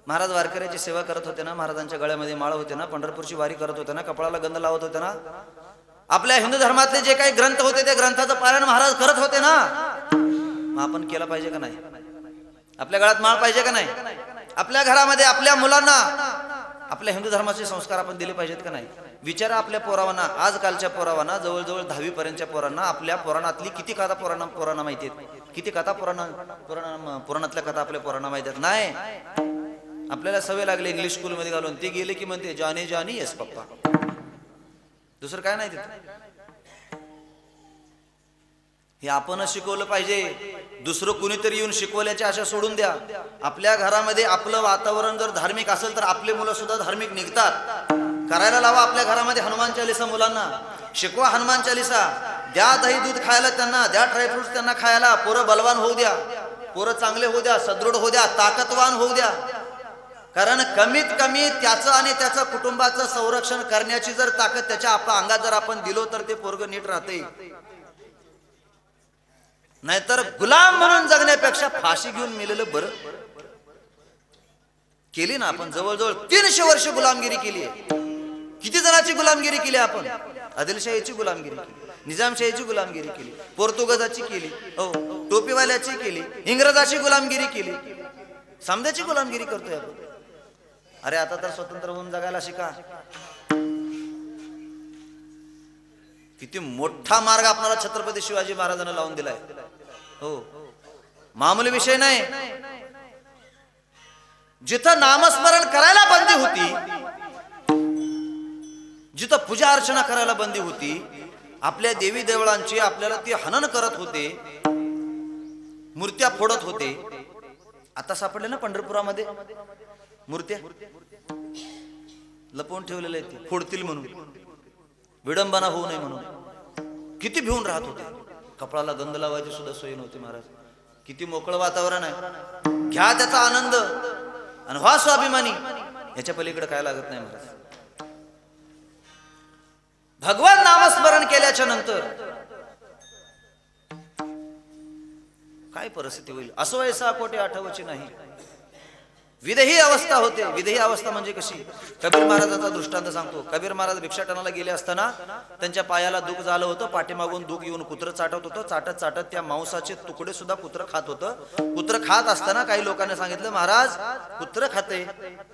महाराज वारकऱ्याची सेवा करत होते ना, महाराजांच्या गळ्यामध्ये माळ होते ना, पंढरपूरची वारी करत होते ना, कपाळाला गंध लावत होते ना. आपल्या हिंदू धर्मातले जे काही ग्रंथ होते त्या ग्रंथाचं पारायण महाराज करत होते ना. मग आपण केला पाहिजे का नाही. आपल्या गळ्यात माळ पाहिजे का नाही. आपल्या घरामध्ये आपल्या मुलांना आपल्या हिंदू धर्माचे संस्कार आपण दिले पाहिजेत का नाही. विचारा आपल्या पोरावांना, आजकालच्या पोरावांना, जवळजवळ 10वी पर्यंतच्या पोरांना आपल्या पुराणातली किती कथा पोरांना माहिती आहेत, किती कथा पुराणातल्या कथा आपल्या पोरांना माहिती आहेत. नाही, आपल्याला सवय लागली इंग्लिश स्कूल मध्ये घालून. ते गेले की म्हणते जानी जानी येस पप्पा, दुसरं काय नाही तिथं. हे आपणच शिकवलं पाहिजे. दुसरं कुणीतरी येऊन शिकवल्याच्या आशा सोडून द्या. आपल्या घरामध्ये आपलं वातावरण जर धार्मिक असेल तर आपले मुलं सुद्धा धार्मिक निघतात. करायला लावा आपल्या घरामध्ये हनुमान चालीसा. मुलांना शिकवा हनुमान चालीसा. द्या दही दूध खायला त्यांना, द्या ड्रायफ्रुट्स त्यांना खायला. पोरं बलवान होऊ द्या, पोरं चांगले होऊ द्या, सदृढ होऊ द्या, ताकदवान होऊ द्या. कारण कमीत कमी त्याचं आणि त्याचं कुटुंबाचं संरक्षण करण्याची जर ताकद त्याच्या आपल्या अंगात जर आपण दिलो तर ते पोरग नीट राहते. नाहीतर गुलाम म्हणून जगण्यापेक्षा फाशी घेऊन मेलेलं बरं. केली ना आपण, जवळजवळ 300 वर्ष गुलामगिरी केली आहे. किती जणांची गुलामगिरी केली आपण. आदिलशाहीची गुलामगिरी केली, निजामशाहीची गुलामगिरी केली, पोर्तुगाजाची केली, हो टोपीवाल्याची केली, इंग्रजाची गुलामगिरी केली, समद्याची गुलामगिरी करतोय आपण. अरे आता तर स्वतंत्र होऊन जगायला शिका. किती मोठा मार्ग आपल्याला छत्रपती शिवाजी महाराजांना लावून दिलाय. हो, मामूली विषय नाही. जिथं नामस्मरण करायला बंदी होती, जिथं पूजा अर्चना करायला बंदी होती, आपल्या देवी देवळांची आपल्याला ती हनन करत होते, मूर्त्या फोडत होते. आता सापडले ना पंढरपुरामध्ये मूर्त्या लपवून ठेवलेल्या आहेत, फोडतील म्हणून, विडंबना होऊ नये म्हणून. किती भिवून राहत होते. कपडाला गंध लावायची सुद्धा सोय नव्हती महाराज. किती मोकळं वातावरण आहे. घ्या त्याचा आनंद आणि व्हा स्वाभिमानी. याच्या पलीकडे काय लागत नाही महाराज. भगवान नामस्मरण केल्याच्या नंतर काय परिस्थिती होईल. असो ऐसा कोटे आठवची नाही. विदेही अवस्था होते. विदेही अवस्था म्हणजे कशी. कबीर महाराजाचा दृष्टांत सांगतो. कबीर महाराज भिक्षाटनाला गेले असताना त्यांच्या पायाला दुख झालं होतं. पाठीमागून दुख येऊन कुत्र चाटत होतं. चाटत चाटत त्या मांसाचे तुकडे सुद्धा कुत्र खात होतं. कुत्र खात असताना काही लोकांनी सांगितलं, महाराज कुत्र खाते,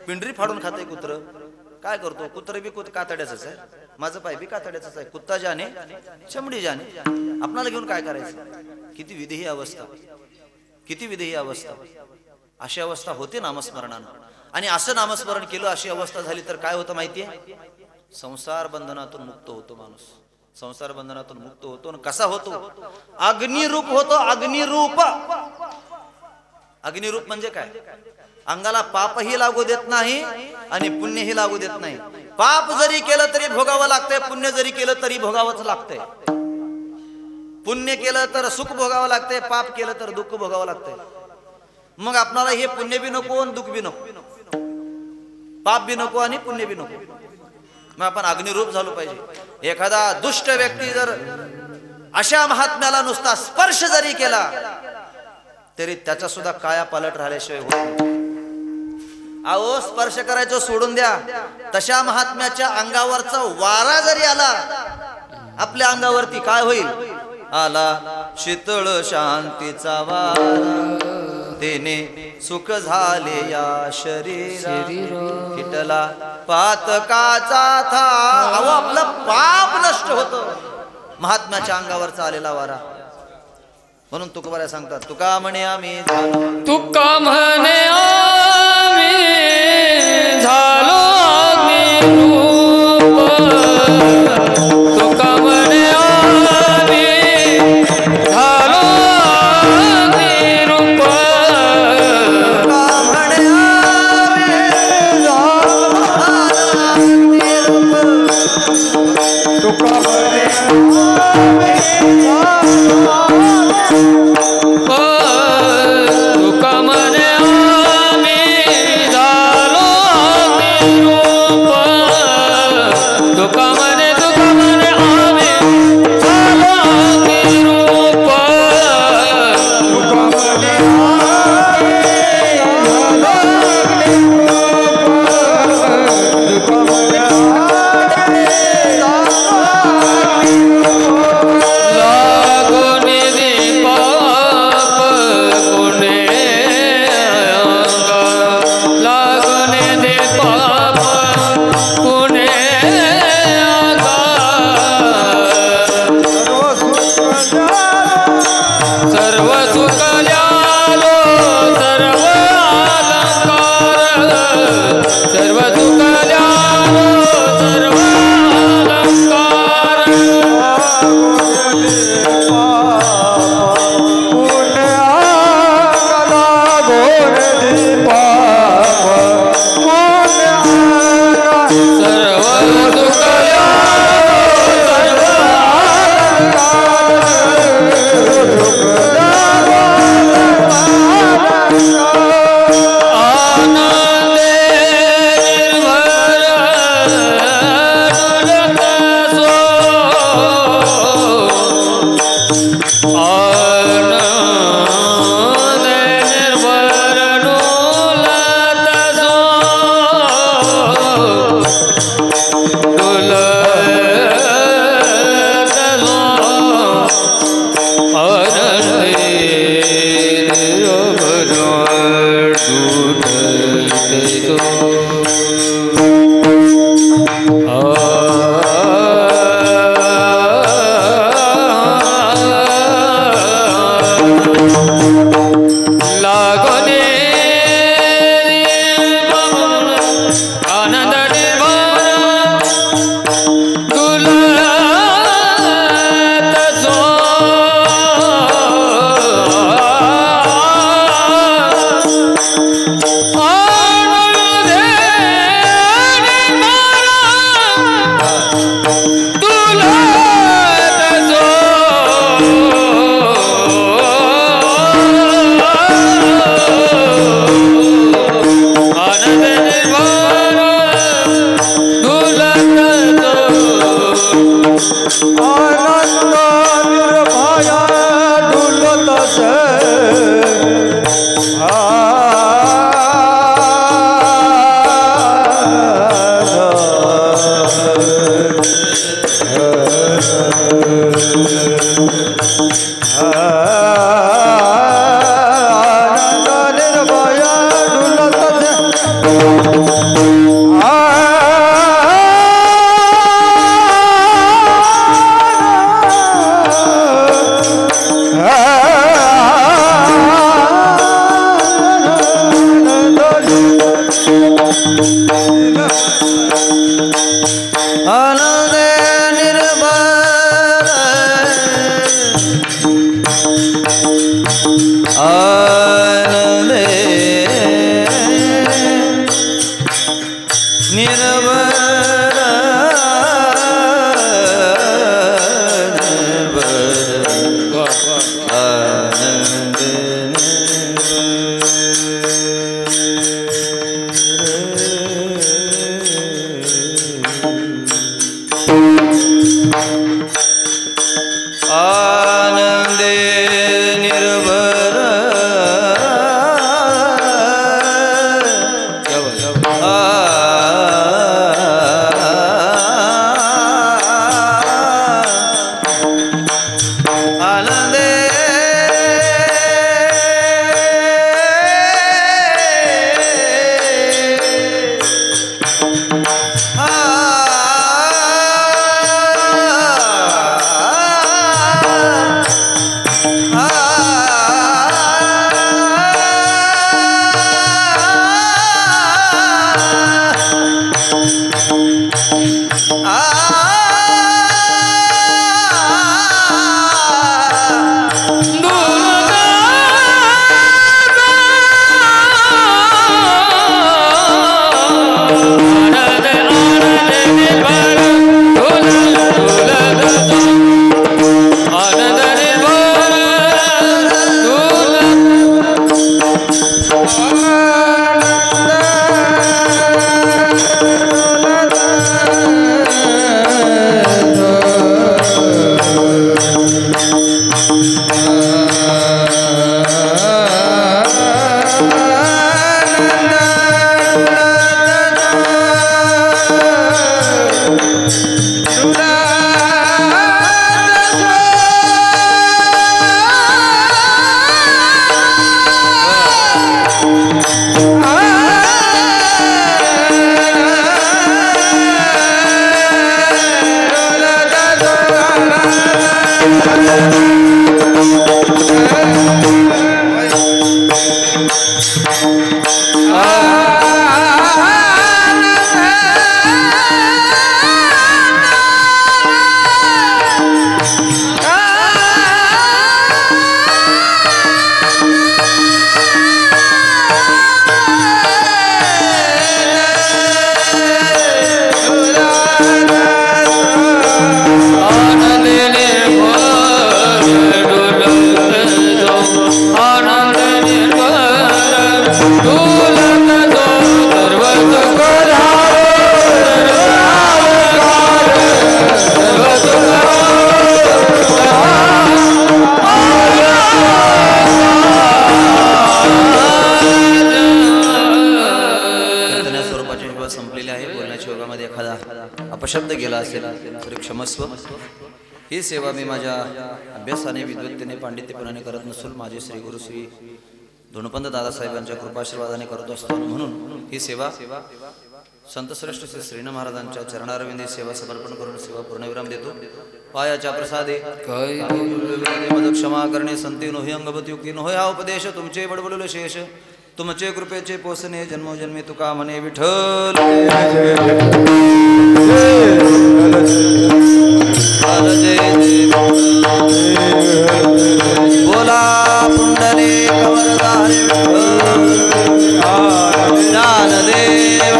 पिंडरी फाडून खाते कुत्र. काय करतो. कुत्र बी कातड्याच आहे, माझं पाय बी कातड्याच आहे. कुत्ता जाने चमडी जाने. आपणाला घेऊन काय करायचं. किती विदेही अवस्था, किती विदेही अवस्था. अशी अवस्था होते नामस्मरणानं. आणि असं नामस्मरण केलं, अशी अवस्था झाली तर काय होतं माहितीये. संसार बंधनातून मुक्त होतो माणूस. संसार बंधनातून मुक्त होतो. आणि कसा होतो. अग्निरूप होतो. अग्निरूप. अग्निरूप म्हणजे काय. अंगाला पापही लागू देत नाही आणि पुण्यही लागू देत नाही. पाप जरी केलं तरी भोगावं लागतंय, पुण्य जरी केलं तरी भोगावंच लागतंय. पुण्य केलं तर सुख भोगावं लागतंय, पाप केलं तर दुःख भोगावं लागतंय. मग आपल्याला हे पुण्य बी नको आणि दुःख बी नको, पाप बी नको आणि पुण्य बी नको. मग आपण अग्निरूप झालो पाहिजे. एखादा दुष्ट व्यक्ती जर अशा महात्म्याला नुसता स्पर्श जरी केला तरी त्याचा सुद्धा काया पालट राहिल्याशिवाय होत नाही. अहो स्पर्श करायचं सोडून द्या. तशा महात्म्याच्या अंगावरचा वारा जरी आला आपल्या अंगावरती काय होईल. आला शीतळ शांतीचा वारा, तेने सुख झाले या शरीरा. किटला पातकाचा था. अहो आपलं पाप नष्ट होतं महात्म्याच्या अंगावरचा आलेला वारा. म्हणून तुकोबाऱ्या सांगतात, तुका म्हणे आम्ही झालो, तुका म्हणे आम्ही झालो अग्निरूप. तुका म्हणे आम्ही झालो अग्निरूप. तुका म्हणे आम्ही झालो अग्निरूप. तुका म्हणे तुका म्हणे आम्ही झालो अग्निरूप. तुका म्हणे आम्ही झालो अग्निरूप. तुका म्हणे तुला आनंद निर्भर आनंद निर्भर अपशब्द गेला असेल तरी क्षमस्व। ही सेवा मी माझ्या अभ्यासाने विद्वत्तेने पांडित्यपणाने करत नसून माझे श्री गुरु श्री धोंडपंत दादासाहेबांच्या कृपाशीर्वादाने करत असतो। म्हणून ही सेवा संतश्रेष्ठ श्री श्रीन महाराजांच्या चरणारविंदी सेवा समर्पण करून सेवा पूर्णविराम देतो। पायाच्या प्रसादे मद क्षमा करणे संती नोहि अंगवत युक्ती नोहि हा उपदेश तुमचे बडबडुल शेष तुमचे कृपेचे पोसणे जन्मोजन्मी तुका म्हणे विठ्ठल। बोला पुंडलिक वरदारी ज्ञानदेव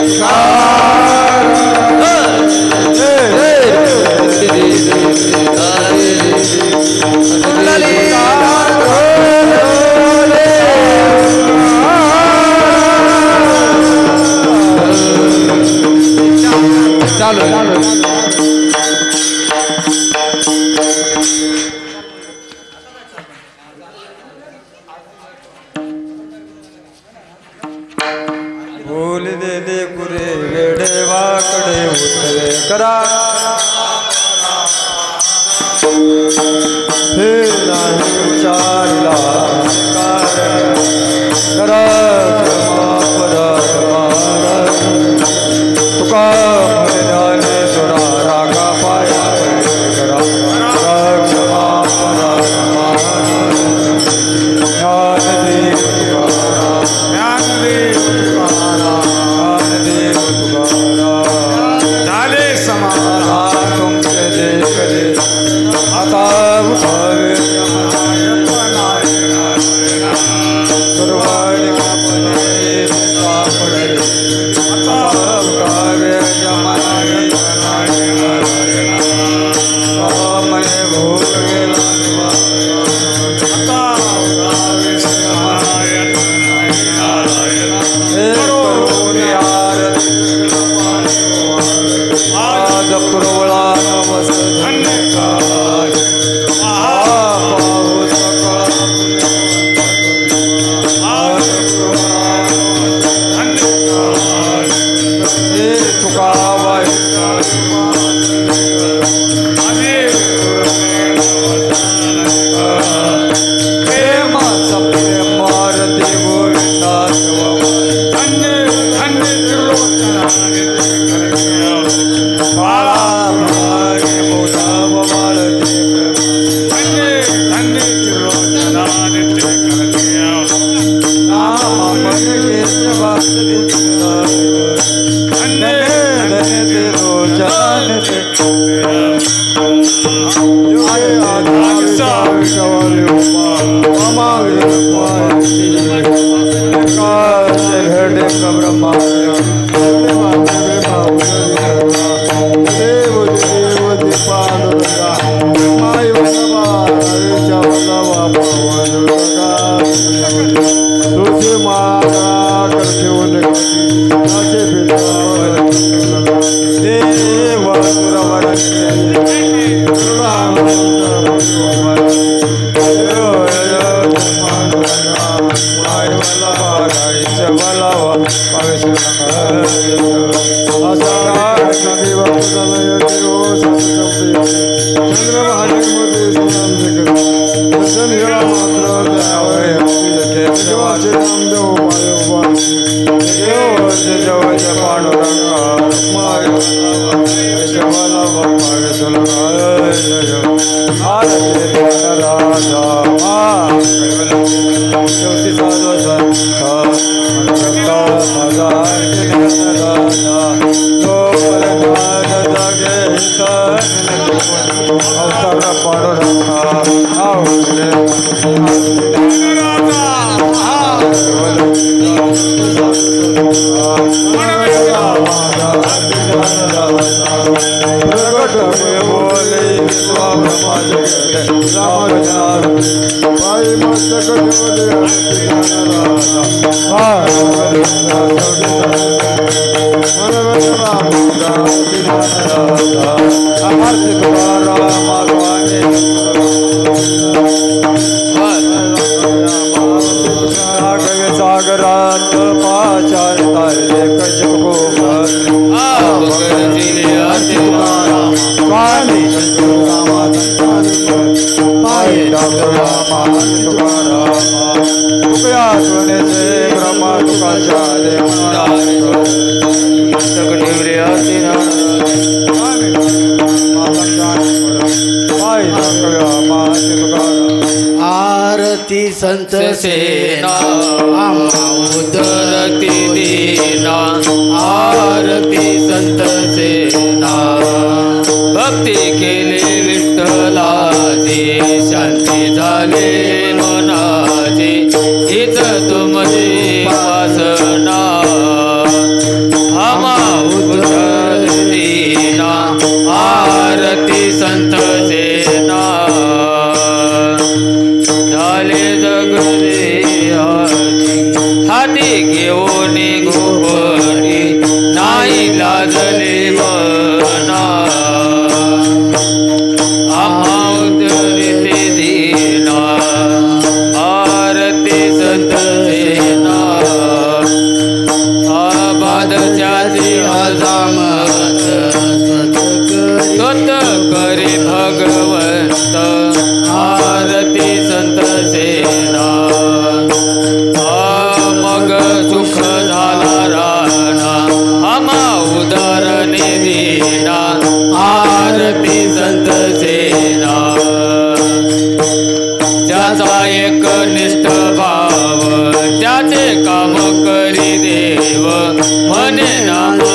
चालू बोल दे कुरे वेडे वाकडे उतरे करा हे नाही विचारला कारण करा तुका ज्ञाने सुरा रागा पाया करा ज्ञान देव तुझ पुरवळा नवस धन्य काय पाऊस हे तुका प्रेमाचा प्रेम मारती गोविंदा आरती संत सेना आम्हा उदरती दीना आरती संत सेना भक्ती केली विठ्ठलाची शांती झाली मनाची हीच तुमची वासना आम्हा उदरती दीना आरती संत सेना हाती घेऊन गोपणी नाही लाजले मना आम्हा उदरती दीना आरती संत सेना आबादच्याची हजामत स्वत करे भगवंत आरती संत सेना मग सुख झाला राणा आम्हा उदरणे दीना आरती संत सेना ज्याचा एक निष्ठ भाव त्याचे काम करी देव म्हणे नाम